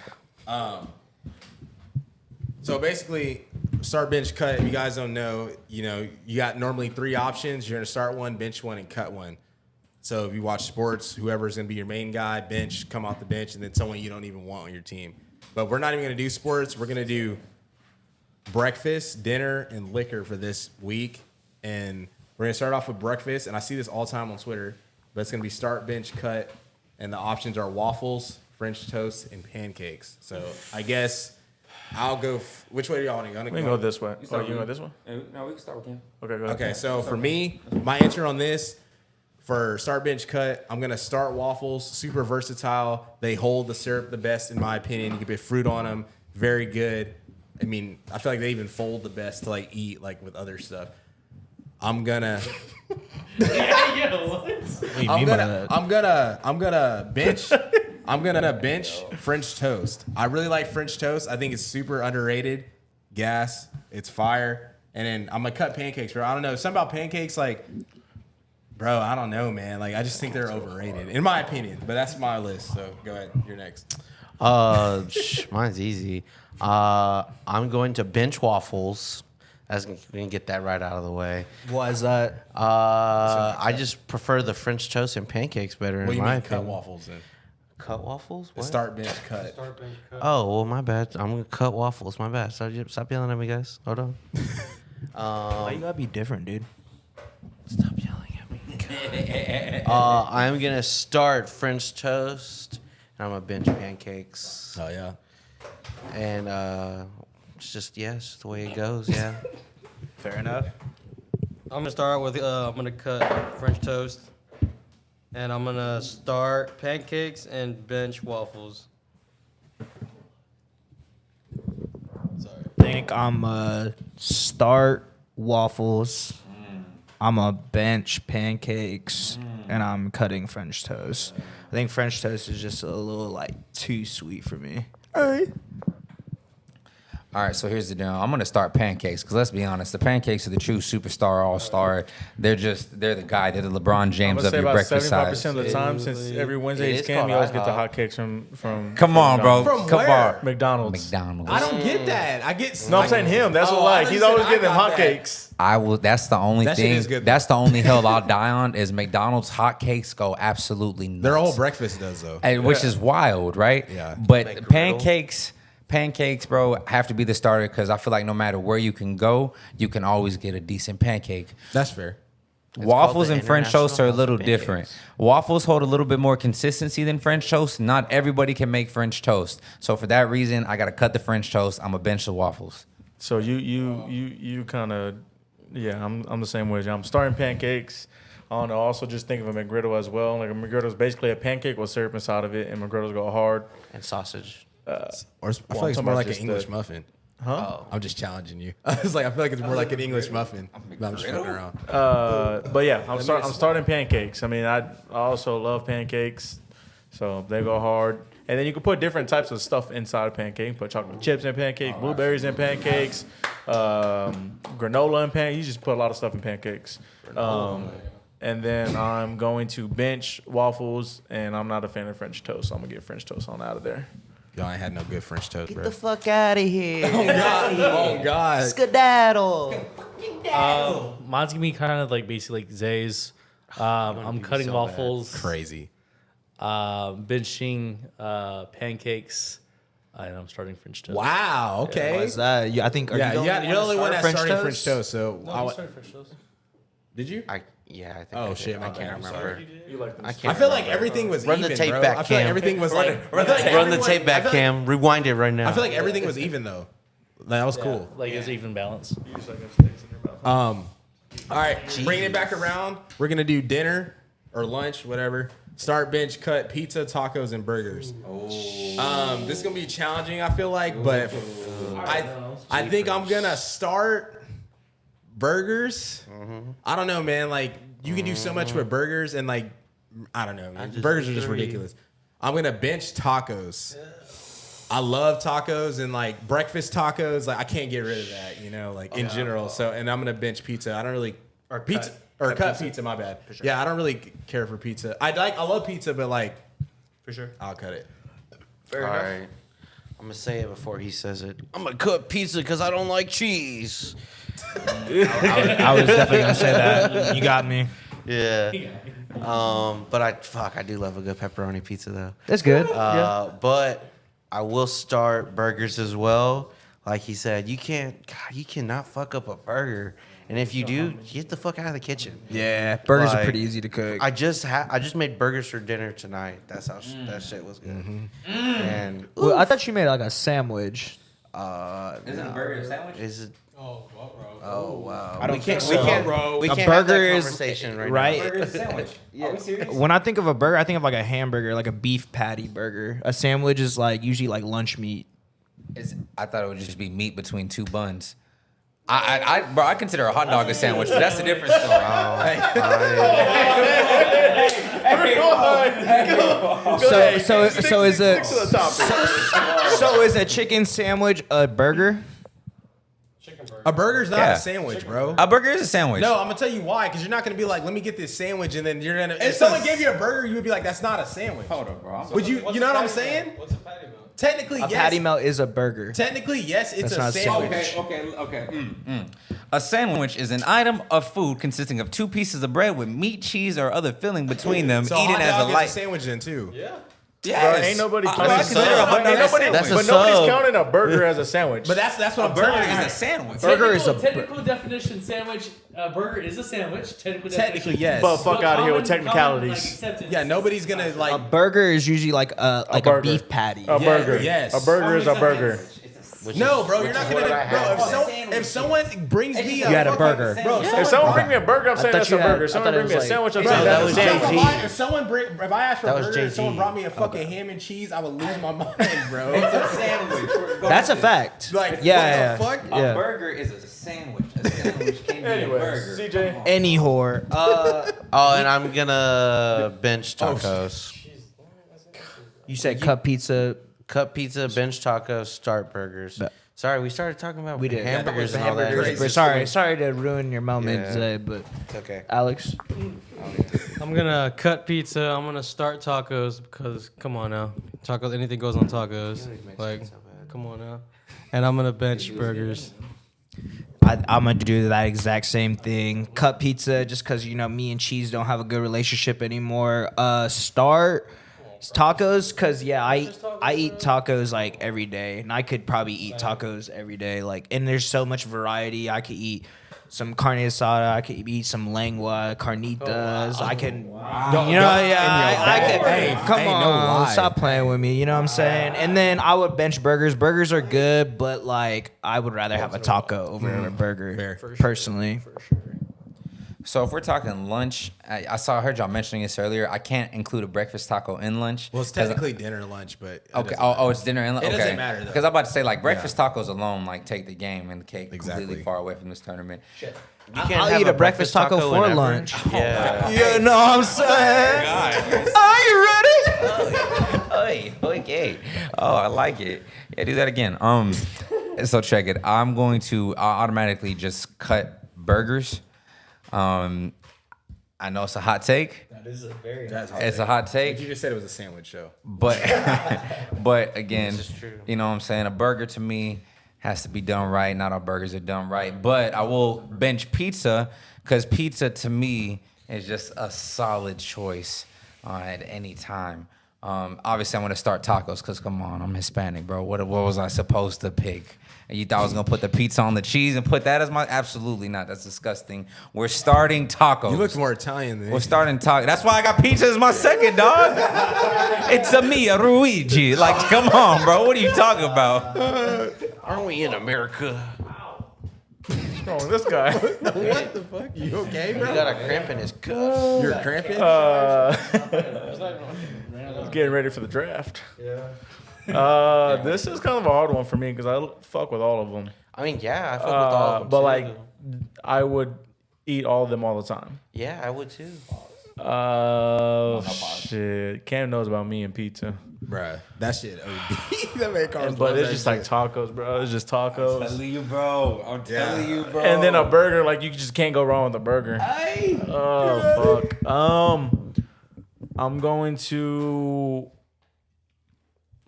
So basically, start bench cut. If you guys don't know, you got normally 3 options. You're gonna start one, bench one, and cut one. So if you watch sports, whoever's going to be your main guy, bench, come off the bench, and then someone you don't even want on your team. But we're not even going to do sports. We're going to do breakfast, dinner, and liquor for this week. And we're going to start off with breakfast. And I see this all the time on Twitter, but it's going to be start, bench, cut. And the options are waffles, French toast, and pancakes. So I guess I'll go. Which way do y'all want to go? We can go this way. Oh, you can go this way? No, we can start with him. Okay, go ahead. Okay, so for me, my answer on this, for start, bench, cut, I'm going to start waffles. Super versatile. They hold the syrup the best, in my opinion. You can put fruit on them. Very good. I mean, I feel like they even fold the best to like eat like with other stuff. I'm gonna bench French toast. I really like French toast. I think it's super underrated. Gas, it's fire. And then I'm gonna cut pancakes, bro. I don't know. Something about pancakes, like, bro, I don't know, man. Like, I just think they're overrated, in my opinion. But that's my list. So go ahead. You're next. Mine's easy. I'm going to bench waffles. We can get that right out of the way. Why is that? I just prefer the French toast and pancakes better. What do in you my mean opinion. cut waffles then? Cut waffles? What? Start, bench, cut. Oh, well, my bad. I'm gonna cut waffles. My bad. Stop yelling at me, guys. Hold on. Why you gotta be different, dude? Stop yelling at me. I'm gonna start French toast, and I'm gonna bench pancakes. Oh yeah. And it's just the way it goes. Yeah. Fair enough. I'm gonna start with I'm gonna cut French toast, and I'm gonna start pancakes and bench waffles. Sorry. I think I'm start waffles. I'm a bench pancakes, and I'm cutting French toast. I think French toast is just a little like too sweet for me. All right, so here's the deal. I'm gonna start pancakes because let's be honest, the pancakes are the true superstar, all-star. They're the guy. They're the LeBron I'm James gonna of say your about breakfast 75% size. of the time, since every Wednesday It is is scam, called you always get the IHOP. hotcakes from Come on, bro. McDonald's. From Come where? on. McDonald's. McDonald's. I don't get that. I get. No, I'm saying him. That's what like he's always getting them hotcakes. I will. That's the only That shit thing. is good, That's the only hill I'll die on is McDonald's hotcakes go absolutely nuts. Their whole breakfast does though. Which is wild, right? Yeah. But pancakes, bro, have to be the starter because I feel like no matter where you can go, you can always get a decent pancake. That's fair. Waffles called and the French toast are a International little House of Pancakes. different. Waffles hold a little bit more consistency than French toast. Not everybody can make French toast. So for that reason, I got to cut the French toast. I'm a bench the waffles. So you kind of I'm the same way. I'm starting pancakes. I don't know. Also, just think of a McGriddle as well. Like a McGriddle is basically a pancake with syrup inside of it, and McGriddles go hard. And sausage. Or I feel I'm like it's talking more about like an just English the- muffin. Huh? I'm just challenging you. I was like, I feel like it's more like an English muffin. But I'm just fucking around. But yeah, I'm starting pancakes. I mean, I also love pancakes, so they go hard. And then you can put different types of stuff inside a pancake. You can put chocolate chips in pancakes, blueberries in pancakes, granola in pancakes. You just put a lot of stuff in pancakes. And then I'm going to bench waffles, and I'm not a fan of French toast, so I'm gonna get French toast on out of there. Y'all ain't had no good French toast, bro. fuck out of here. Oh God. Skedaddle. Mine's gonna be kind of like basically like Zay's. I'm cutting so waffles, Crazy. benching pancakes, and I'm starting French toast. Wow. Okay. Why is that? I think. Are Yeah, you you're the only one that's French starting toast? French toast. So I'm starting French toast. did you? I think. Oh, I did. shit, my I bad. can't I'm remember. You like them? I can't. I feel like remember. everything was Run the even, tape bro. back, I feel like Cam. everything was like. Run the tape back, Cam. Rewind it right now. I feel like everything was even though. That was cool. Like it's even balance. You just like them steaks in your mouth. All right, bringing it back around, we're gonna do dinner or lunch, whatever. Start, bench, cut, pizza, tacos, and burgers. This is gonna be challenging, I feel like, but I think I'm gonna start burgers. I don't know, man. Like you can do so much with burgers, and like I don't know, burgers are just ridiculous. I'm gonna bench tacos. I love tacos and like breakfast tacos. Like I can't get rid of that, you know, like in general. So, and I'm gonna bench pizza. I don't really cut pizza. My bad. Sure. Yeah, I don't really care for pizza. I love pizza, but like For sure. I'll cut it. All right. I'm gonna say it before he says it. I'm gonna cut pizza because I don't like cheese. I was definitely gonna say that. You got me. Yeah. But I do love a good pepperoni pizza though. That's good. But I will start burgers as well. Like he said, you cannot fuck up a burger. And if you do, get the fuck out of the kitchen. Yeah, burgers are Like, pretty easy to cook. I just made burgers for dinner tonight. That's how that shit was good. And Well, I thought you made like a sandwich. Isn't a burger a sandwich? is it? Oh, well, bro. Oh wow. I don't we can't. think We so. can't. We A can't have that burger is- conversation right. right. Burger is a sandwich. Are we serious? When I think of a burger, I think of like a hamburger, like a beef patty burger. A sandwich is like usually like lunch meat. I thought it would just be meat between two buns. Bro, I consider a hot dog a sandwich, but that's a different story. So is a chicken sandwich a burger? A burger's not Yeah. a sandwich, bro. A burger is a sandwich. No, I'm gonna tell you why. Because you're not gonna be like, let me get this sandwich, and then you're gonna. If someone gave you a burger, you would be like, that's not a sandwich. Hold up, bro. Would you? You know what I'm saying? What's a patty melt? Technically, A yes. patty melt is a burger. Technically, yes, it's That's a not a sandwich. sandwich. Okay. A sandwich is an item of food consisting of two pieces of bread with meat, cheese, or other filling between them, So eaten hot as dog a is light. a sandwich then too. Yeah. Yes. Bro, ain't nobody I counting. consider a hot dog a sandwich. That's a But nobody's sub. counting a burger as a sandwich. But that's what I'm Burger telling you. is a sandwich. Burger is a technical definition sandwich. Burger is a sandwich. Technical Technically, definition. yes. But fuck out of here with Common, technicalities. acceptance. Yeah, nobody's gonna A like. burger is usually like a burger. beef patty. A burger. yes. A burger is a burger. No, bro, you're not gonna. Bro, if someone brings me You had a fucking- burger. bro, If someone bring me a burger, I'm saying thought that's you a had- burger. I Someone thought it bring me a was sandwich, I'm Bro, saying that that's a was sandwich. Jay-Z. if I asked for a That was burger and Jay-Z. someone brought me a fucking ham and cheese, I would lose my mind, bro. It's a sandwich. That's a fact. Like, Yeah, what the fuck? A Yeah. burger is a sandwich. A sandwich can be a Anyways, burger. CJ. Any whore. Oh, and I'm gonna bench tacos. You said cut pizza. Cut pizza, bench tacos, start burgers. Sorry, we started talking about We did hamburgers and all that. hamburgers. But sorry to ruin your moment Yeah. today, but It's okay. Alex. I'm gonna cut pizza. I'm gonna start tacos because come on now, tacos. Anything goes on tacos. Like, come on now. And I'm gonna bench burgers. I'm gonna do that exact same thing. Cut pizza, just because me and cheese don't have a good relationship anymore. Start tacos, because I eat tacos like every day, and I could probably eat tacos every day. Like, and there's so much variety. I could eat some carne asada. I could eat some lengua, carnitas. I can, I could. Hey, Come ain't on, no lie. stop playing with me. You know what I'm saying? And then I would bench burgers. Burgers are good, but like I would rather have a taco over a burger, personally. So if we're talking lunch, I heard y'all mentioning this earlier. I can't include a breakfast taco in lunch. Well, it's technically dinner and lunch, but it Okay. doesn't Oh, matter. it's dinner and lunch. It Okay. doesn't matter, though. Because I'm about to say like breakfast tacos alone like take the game and the cake Exactly. completely far away from this tournament. I'll eat a breakfast taco for whenever. lunch. Yeah. You know what I'm saying? Are you ready? Okay. Oh, I like it. Yeah, do that again. So check it. I'll automatically just cut burgers. I know it's a hot take. It's a hot take. You just said it was a sandwich show. But again, This is true. you know what I'm saying? A burger to me has to be done right. Not all burgers are done right. But I will bench pizza because pizza to me is just a solid choice at any time. Obviously, I'm going to start tacos because, come on, I'm Hispanic, bro. What was I supposed to pick? And you thought I was going to put the pizza on the cheese and put that as my... Absolutely not. That's disgusting. We're starting tacos. You look more Italian than We're starting tacos. That's why I got pizza as my second, dog. It's a me, a Luigi. Like, come on, bro. What are you talking about? Aren't we in America? What's wrong with this guy? What the fuck? You okay, He bro? got a cramp in his cuff. You're cramping? Getting ready for the draft. This is kind of a hard one for me because I fuck with all of them. I mean, yeah, I fuck with all of them. But too. like, I would eat all of them all the time. yeah, I would too. Shit. Cam knows about me and pizza. Bruh, that shit OD. That made Carlos But love it's that just shit. like tacos, bro. It's just tacos. you, bro. I'm telling you, bro. And then a burger, like you just can't go wrong with a burger. Oh fuck. I'm going to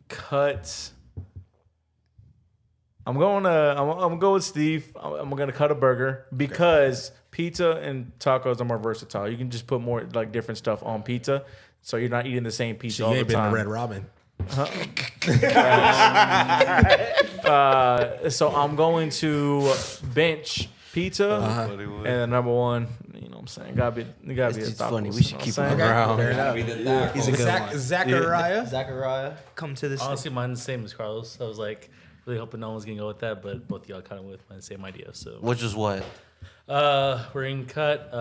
cut I'm gonna go with Steve. I'm gonna cut a burger because pizza and tacos are more versatile. You can just put more like different stuff on pizza, so you're not eating the same pizza You all the ain't been time. to Red Robin. So I'm going to bench pizza and then number one. You know what I'm saying? Gotta be a It's tacos. funny. We should keep him around. He's a good Zachariah. Zachariah, come to this. Honestly, mine's the same as Carlos. I was like really hoping no one's gonna go with that, but both y'all kind of went with my same idea. So Which is what? we're in cut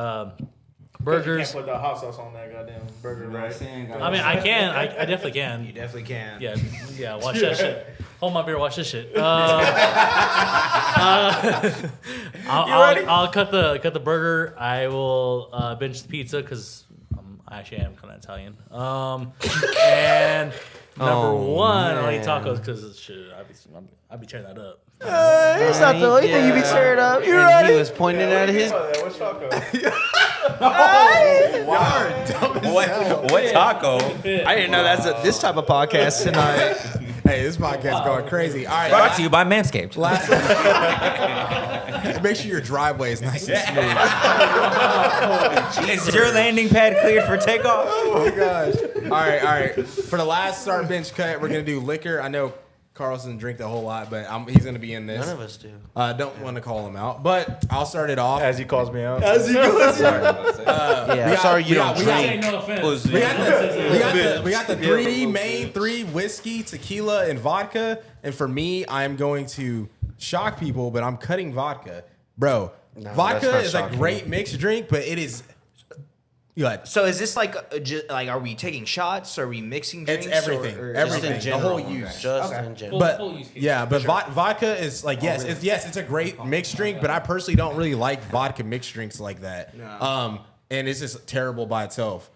burgers. You can't put the hot sauce on that goddamn burger, right? I mean, I can. I definitely can. You definitely can. Yeah. Watch that shit. Hold my beer. Watch this shit. I'll cut the burger. I will bench the pizza because I actually am kind of Italian. And number one, I'll eat tacos because shit, I'd be tearing that up. It's not the only thing you be tearing up. You're And right. he was pointing at his. What's taco? What taco? I didn't know that's this type of podcast tonight. Hey, this podcast going crazy. All right, Brought to you by Manscaped. make sure your driveway is nice and smooth. Is your landing pad cleared for takeoff? Oh my gosh! All right. For the last start bench cut, we're gonna do liquor. I know Carlos doesn't drink the whole lot, but he's gonna be in this. None of us do. Don't want to call him out, but I'll start it off. As he calls me out. Yeah, I'm sorry you don't we got- drink. No offense. We got the main three: whiskey, tequila, and vodka. And for me, I'm going to shock people, but I'm cutting vodka, bro. No, Vodka that's is not a shocking. great mixed drink, but it is. Go ahead. So is this like are we taking shots? Are we mixing drinks? It's everything. Or Everything. Just in The whole general. use. Just Okay. in general. But Full use case. yeah, but vodka is like it's a great mixed drink, but I personally don't really like vodka mixed drinks like that. And it's just terrible by itself.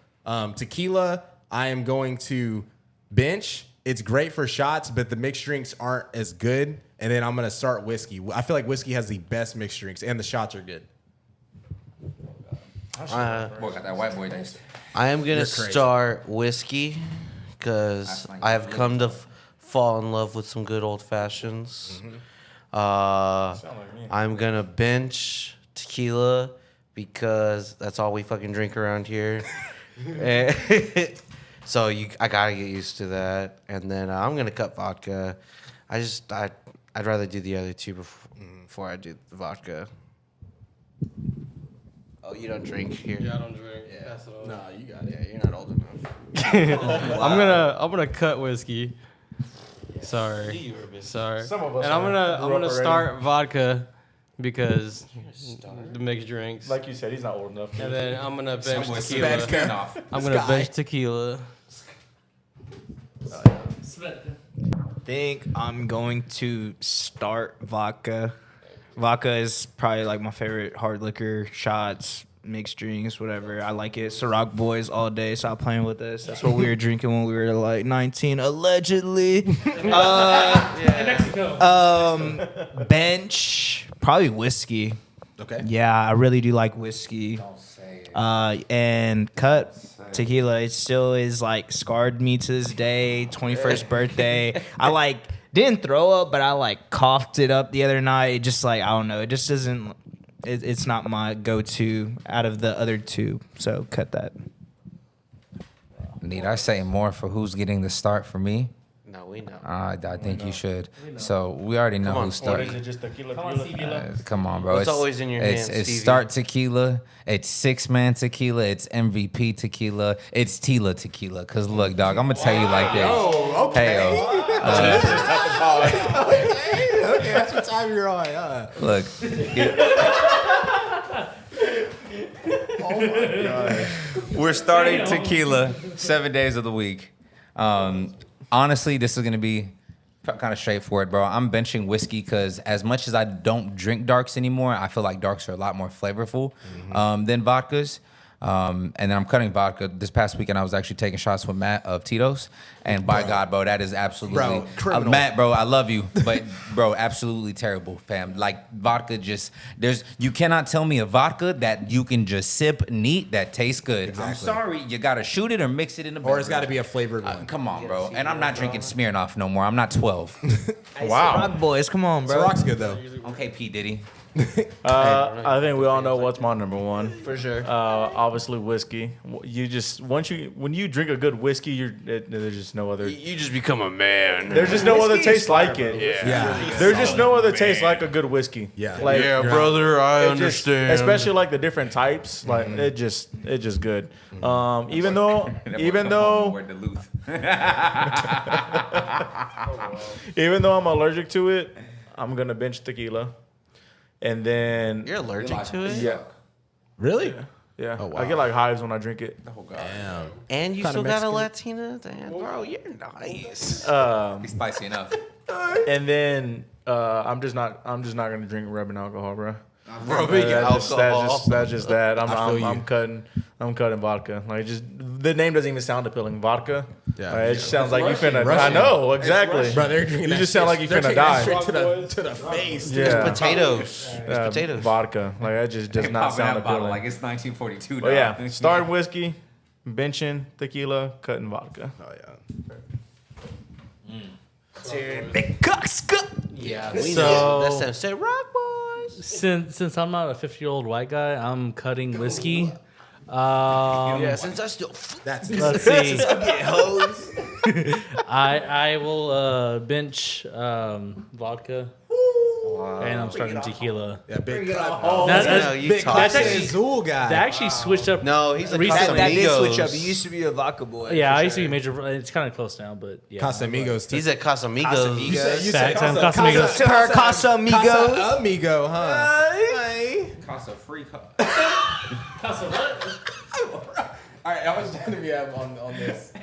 Tequila, I am going to bench. It's great for shots, but the mixed drinks aren't as good. And then I'm gonna start whiskey. I feel like whiskey has the best mixed drinks, and the shots are good. Boy, got that white boy taste. I am gonna crazy. start whiskey because I have come to fall in love with some good old fashions. I'm gonna bench tequila because that's all we fucking drink around here. So I gotta get used to that. And then I'm gonna cut vodka. I'd rather do the other two before I do the vodka. Oh, you don't drink here? Yeah, I don't drink. Pass it on. No, you got it. Yeah, you're not old enough. I'm gonna cut whiskey. Sorry. Some of us And I'm grew gonna up already. start vodka because the mixed drinks. Like you said, he's not old enough. And then I'm gonna bench Boy, tequila. spin-off. I'm gonna bench tequila. Think I'm going to start vodka. Vodka is probably like my favorite hard liquor, shots, mixed drinks, whatever. I like it. Ciroc boys all day. Stop playing with us. That's what we were drinking when we were like 19, allegedly. In Mexico. Bench, probably whiskey. Okay. Yeah, I really do like whiskey. And cut tequila. It still is like scarred me to this day. 21st birthday. I didn't throw up, but I coughed it up the other night. It just I don't know. It just doesn't. It's not my go-to out of the other two. So cut that. Need I say more for who's getting the start for me? No, we know. I think you should. So we already know who's Or starting. is it just tequila? Come on, bro. What's always in your hands, It's Stevie? start tequila. It's 6-man tequila. It's MVP tequila. It's Tila tequila. Cause look, dog, I'm gonna tell you like this. Oh, okay. Okay, that's what time you're on. Look, we're starting tequila 7 days of the week. Honestly, this is gonna be kind of straightforward, bro. I'm benching whiskey because as much as I don't drink darks anymore, I feel like darks are a lot more flavorful than vodkas. And then I'm cutting vodka. This past weekend, I was actually taking shots with Matt of Tito's. And by God, bro, that is absolutely... Bro, criminal. Matt, bro, I love you. But, bro, absolutely terrible, fam. Like, vodka just... You cannot tell me a vodka that you can just sip neat that tastes good. I'm sorry. You got to shoot it or mix it in the Or it's got to be a flavored one. Come on, bro. And I'm not drinking Smirnoff no more. I'm not 12. Wow. Rock boys, come on, bro. Rock's good, though. Okay, P. Diddy. I think we all know what's my number one. For sure. Obviously whiskey. When you drink a good whiskey, there's just no other. You just become a man. There's just no other taste like it. Yeah. There's just no other taste like a good whiskey. Yeah. Like, Yeah, brother, I it just- understand. especially like the different types. Like it just good. Even though Duluth. even though I'm allergic to it, I'm gonna bench tequila, and then You're allergic to it? yeah, Really? yeah. Oh, wow. I get like hives when I drink it. Damn. And you Kinda still got a Mexican. Latina? Damn, bro, you're nice. He's spicy enough. And then I'm just not gonna drink rubbing alcohol, bro. Rubbing alcohol. That's just that. I feel I'm cutting vodka. Like just the name doesn't even sound appealing. Vodka. Yeah. Like, it just sounds like you finna. I Russian. know exactly. Bro, they're drinking You that just sound like you they're finna taking that die. straight to the face. dude. Yeah. Potatoes. It's potatoes. Vodka. Like that just does not sound appealing. like it's 1942. But yeah, starting whiskey, benching tequila, cutting vodka. Oh, yeah. Yeah. We So know. That sounds said rock boys. Since I'm not a 50-year-old white guy, I'm cutting whiskey. Yeah, since I still That's Let's see. get hosed. I will bench vodka, and I'm starting tequila. Yeah, big cut. No, you Big talk. cut. That's actually- Zool guy. They actually switched up. No, he's a Recently. That did switch Casamigos. up. He used to be a vodka boy. Yeah, for I used to be sure. major. It's kind of close now, but yeah. Casamigos. He's at Casamigos. You said Facts, I'm Casamigos. To her Casa Amigos. Casa Amigo, huh? Casa free. All right, how much time do we have on this?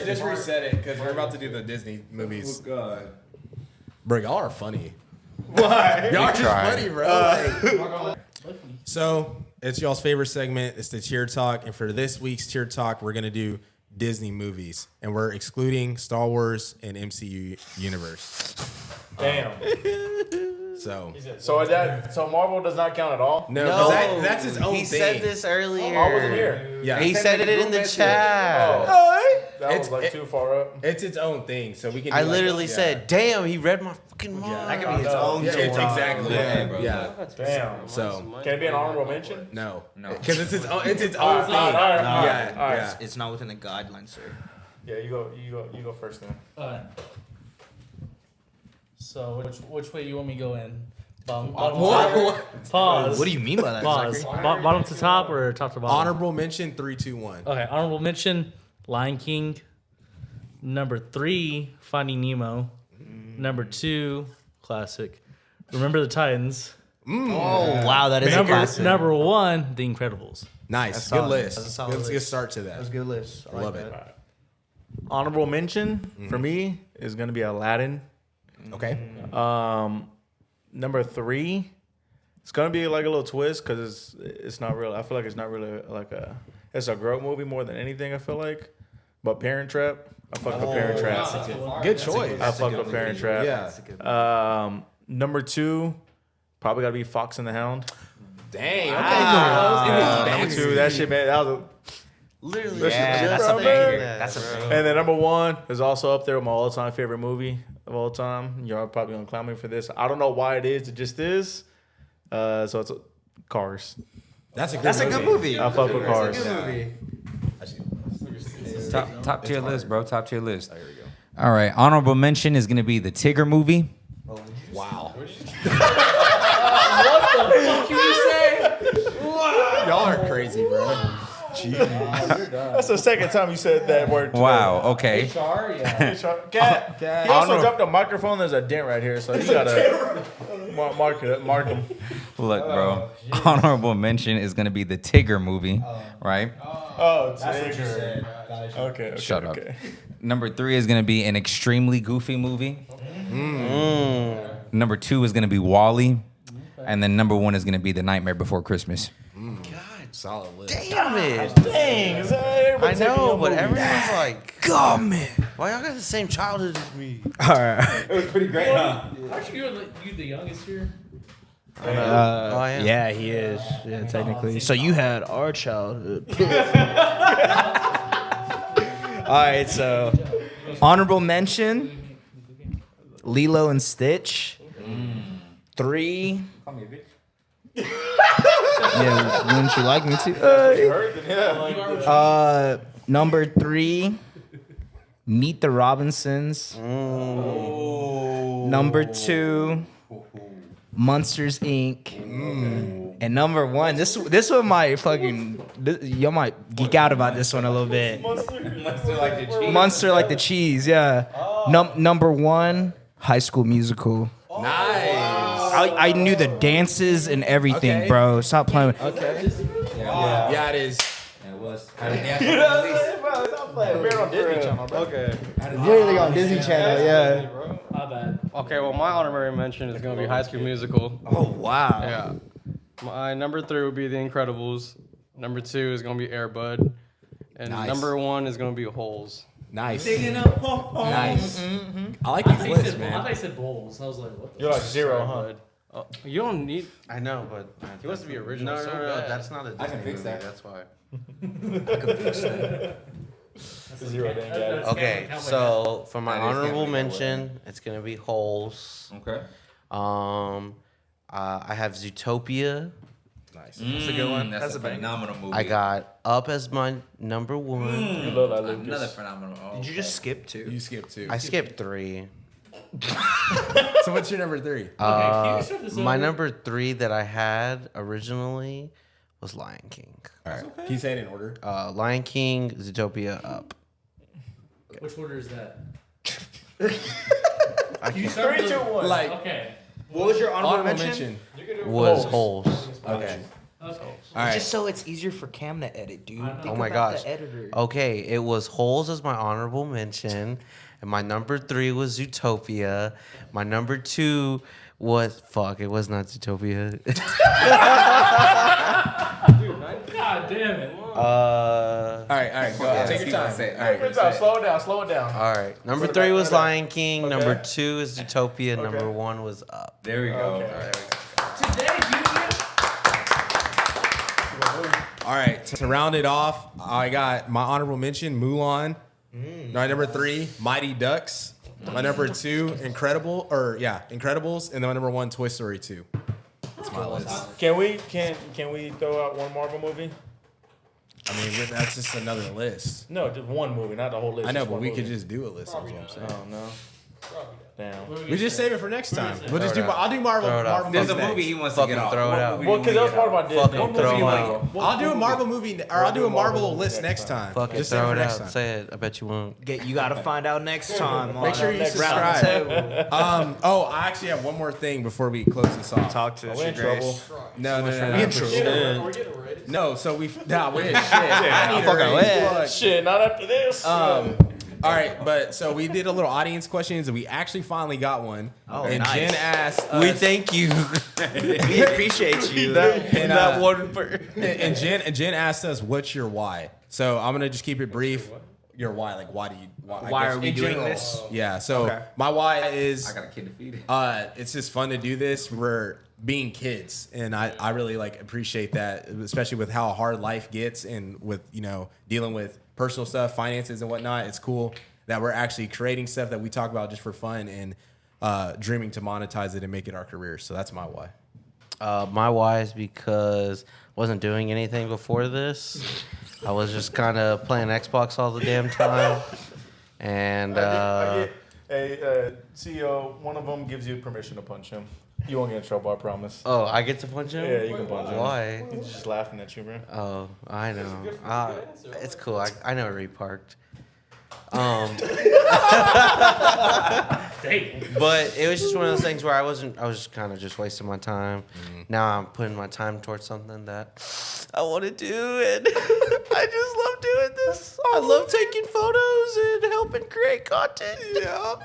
Just reset it because we're about to do the Disney movies. God. Bro, y'all are funny. Why? Y'all are just funny, bro. So it's y'all's favorite segment. It's the Cheer Talk, and for this week's Cheer Talk, we're gonna do Disney movies, and we're excluding Star Wars and MCU universe. Damn. So So Marvel does not count at all. no, No, that's his own he thing. said this earlier. I wasn't here. Yeah, He said it in the chat. That It's- was like too far up. it's its own thing. So we can. I do literally yeah. said, "Damn, he read my fucking mind." That could be its own. Yeah, it's talk. exactly. Yeah, Yeah. bro. Damn. So Can it be an honorable mention? no, No. because it's its own. It's its All own right, thing. all right, all right, Yeah, all right. yeah. It's not within the guidelines, sir. Yeah, you go first then. Alright. So which way you want me to go in? Bottom Pause. What do you mean by that? Pause. Zachary? Bottom to top or top to bottom? Honorable mention 3, 2, 1. Okay, honorable mention: Lion King. Number 3, Finding Nemo. Number 2, classic. Remember the Titans. Oh wow, that is a classic. Number 1, The Incredibles. Nice, That's good solid. list. That's a solid Let's get list. start to that. That's a good list. I love it. Honorable mention for me is gonna be Aladdin. Okay. Number 3, it's gonna be like a little twist because it's not real. I feel like it's not really like it's a growth movie more than anything. I feel like, but Parent Trap. I fuck with Parent Trap. Good choice. I fuck with Parent Trap. Yeah. Number 2, probably gotta be Fox and the Hound. Dang. Number 2, that shit, man. That was Literally, Yeah, just that's a saying banger. that, That's a bro. And then number 1 is also up there with my all-time favorite movie of all time. Y'all are probably gonna clown me for this. I don't know why it is. It just is. So it's Cars. That's a good movie. I fuck with Cars. Top tier list, bro. Top tier list. There we go. All right. Honorable mention is going to be the Tigger movie. Wow. Y'all are crazy, bro. That's the second time you said that word. today. Wow. Okay. Cat. He also dropped a microphone. There's a dent right here, so you gotta mark him. Look, bro. Honorable mention is going to be the Tigger movie, right? Oh, Tigger. Okay. Shut up. Okay. Number 3 is going to be an extremely goofy movie. Number 2 is going to be Wall-E. And then number 1 is going to be The Nightmare Before Christmas. Solid list. Damn it. Dang, I know, but everyone's like, God, man. why y'all got the same childhood as me? All right. It was pretty great, huh? Aren't you the youngest here? I am. Yeah, he is. Yeah, technically. So you had our childhood. All right, so honorable mention: Lilo and Stitch. 3. Call me a bitch. Yeah, wouldn't you like me to? Number 3, Meet the Robinsons. Number 2, Monsters Inc. And number 1, this one might y'all might geek out about this one a little bit. Monster like the cheese, yeah. Number 1, High School Musical. Nice. I knew the dances and everything, Okay. bro. Stop playing. Okay. Yeah, it is. And it was. Okay. Literally on Disney Channel, yeah. My bad. Okay, well, my honorary mention is going to be High School Musical. Oh, wow. Yeah. My number 3 would be The Incredibles. Number 2 is going to be Air Bud. And Nice. number 1 is going to be Holes. Nice. Nice. Nice. I like these lists, I man. thought you said bowls. I was like, what the You're like 0, huh? You don't need. I know, but He wants to be original. no, so no, no, bad. that's not a Disney I can fix movie. that. That's why. 0 dang guy. Okay, so for my That is gonna honorable be mention, it's gonna be Holes. Okay. I have Zootopia. Nice. That's a good one. That's a phenomenal movie. I got Up as my number 1. You love that, Lucas. another phenomenal. Oh, Did you just skip 2? You skipped 2. I skipped 3. So what's your number 3? can you start this My over? number 3 that I had originally was Lion King. All right. Can you say it in order? Lion King, Zootopia, Up. Which order is that? I Can you can't, start 3, with 2, the- 1. Like, Okay. What was your honorable mention. was Holes. Okay. Okay. All right. Just so it's easier for Cam to edit, dude. I know. Think Oh my about gosh. The editor. Okay, it was Holes as my honorable mention, and my number 3 was Zootopia. My number 2 was it was not Zootopia. God damn it. All right. Go ahead. Take your time. Say it. All right. Good job. Slow it down. All right, number Put it 3 back, was put it back. Lion King. Number 2 is Zootopia. Okay. Number 1 was Up. There we go. Today, Junior. All right. To round it off, I got my honorable mention, Mulan. My number 3, Mighty Ducks. My number 2, Incredibles, and then my number 1, Toy Story 2. That's my list. Can we throw out one Marvel movie? I mean, that's just another list. No, just one movie, not the whole list. I know, just but one we movie. could just do a list. That's what I'm saying. Oh no. Damn. We just save it for next time. We'll just do. it out. I'll do Marvel. Throw it out. Marvel There's a next. movie he wants Fucking to get off. throw it What out. movie Well, do because you that was wanna part of get my off? Disney. Fucking throw movie it like- out. I'll do a Marvel movie, or I'll do a Marvel list next time. Fucking Just save it throw for it next out. time. Say it. I bet you won't. You got to find out next time. Make sure you subscribe. Oh, I actually have one more thing before we close this off. Talk to us. We're in trouble. No. We're getting ready. No, so we're shit. I need fucking a lit. raise. Shit, not after this. All right, but so we did a little audience questions, and we actually finally got one. Oh, and nice. Jen asked us, We thank you. We appreciate you. and, That one. and Jen asked us, "What's your why?" So I'm gonna just keep it brief. Your why, like why do you? I Why guess are we in doing general. this? Yeah. So Okay. my why is I got a kid to feed. it's just fun to do this. We're being kids, and I really like appreciate that, especially with how hard life gets, and with dealing with personal stuff, finances, and whatnot. It's cool that we're actually creating stuff that we talk about just for fun and dreaming to monetize it and make it our career. So that's my why. My why is because I wasn't doing anything before this. I was just kind of playing Xbox all the damn time. And Hey, CEO, one of them gives you permission to punch him. You won't get in trouble, I promise. I get to punch him? Yeah, you can punch him. Why? He's just laughing at you, bro. Oh, I know. It's cool. I know where he parked. Dang. But it was just one of those things where I was just kind of just wasting my time. Now I'm putting my time towards something that I want to do, and I just love doing this. I love taking photos and helping create content. Yeah.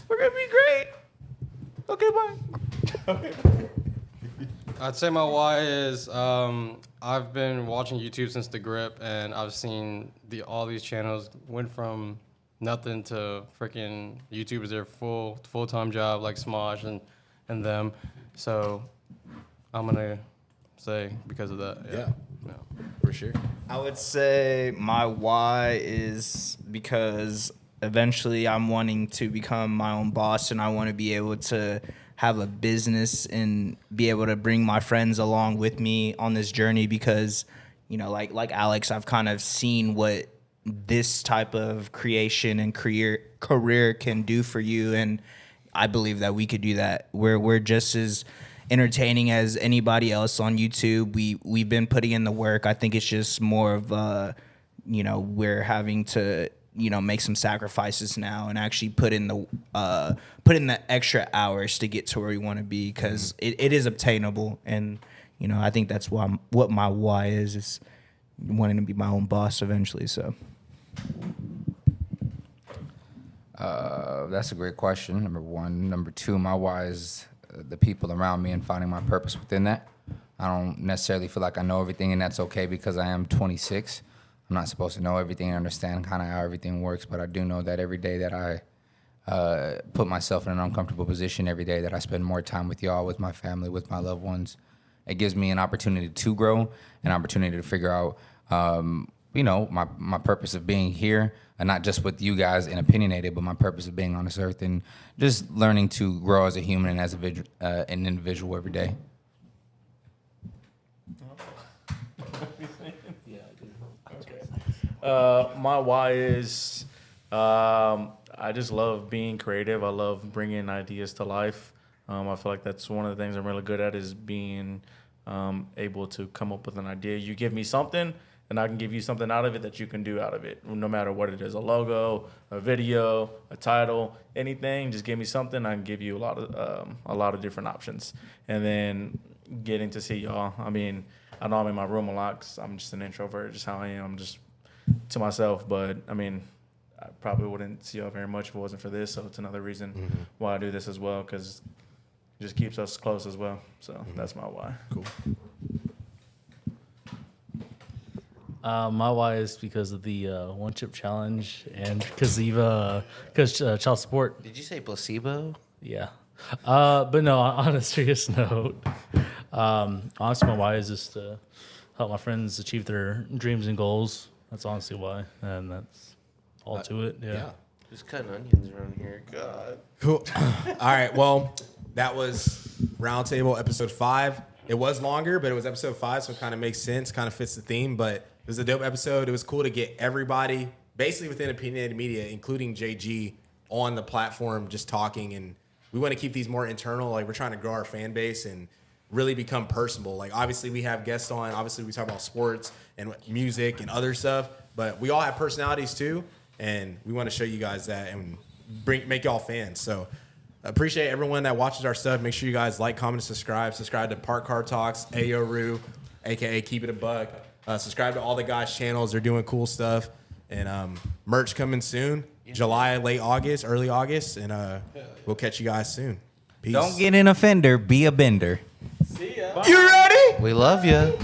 We're gonna be great. Okay, bye. I'd say my why is I've been watching YouTube since the grip, and I've seen all these channels went from nothing to freaking YouTube is their full-time job, like Smosh and them. So I'm gonna say because of that. Yeah. For sure. I would say my why is because eventually I'm wanting to become my own boss, and I want to be able to have a business and be able to bring my friends along with me on this journey because, you know, like Alex, I've kind of seen what this type of creation and career can do for you, and I believe that we could do that. We're just as entertaining as anybody else on YouTube. We've been putting in the work. I think it's just more of we're having to make some sacrifices now and actually put in the extra hours to get to where we want to be because it is obtainable. And I think that's what my why is wanting to be my own boss eventually. So that's a great question. Number one. Number two, my why is the people around me and finding my purpose within that. I don't necessarily feel like I know everything, and that's okay because I am 26. I'm not supposed to know everything and understand kind of how everything works, but I do know that every day that I put myself in an uncomfortable position, every day that I spend more time with y'all, with my family, with my loved ones, it gives me an opportunity to grow, an opportunity to figure out, my purpose of being here, and not just with you guys in Opinionated, but my purpose of being on this earth and just learning to grow as a human and as an individual every day. My why is I just love being creative. I love bringing ideas to life. I feel like that's one of the things I'm really good at is being able to come up with an idea. You give me something, and I can give you something out of it that you can do out of it, no matter what it is, a logo, a video, a title, anything. Just give me something. I can give you a lot of different options. And then getting to see y'all. I mean, I know I'm in my room a lot 'cause I'm just an introvert, just how I am. I'm just to myself. But, I mean, I probably wouldn't see y'all very much if it wasn't for this. So it's another reason why I do this as well because it just keeps us close as well. So that's my why. Cool. My why is because of the one chip challenge and because child support. Did you say placebo? Yeah. But no, on a serious note, honestly, my why is just to help my friends achieve their dreams and goals. That's honestly why, and that's all to it. Yeah. Just cutting onions around here. God. Cool. All right. Well, that was Roundtable episode 5. It was longer, but it was episode 5, so it kind of makes sense, kind of fits the theme. But it was a dope episode. It was cool to get everybody, basically within Opinionated Media, including JG, on the platform, just talking. And we want to keep these more internal. Like, we're trying to grow our fan base and really become personable. Like, obviously, we have guests on. Obviously, we talk about sports and music and other stuff. But we all have personalities, too. And we want to show you guys that and make y'all fans. So appreciate everyone that watches our stuff. Make sure you guys like, comment, and subscribe. Subscribe to Park Car Talks, Ayoru, a.k.a. Keep It a Buck. Subscribe to all the guys' channels. They're doing cool stuff. And merch coming soon. July, late August, early August. And we'll catch you guys soon. Peace. Don't get an offender. Be a bender. You ready? We love you.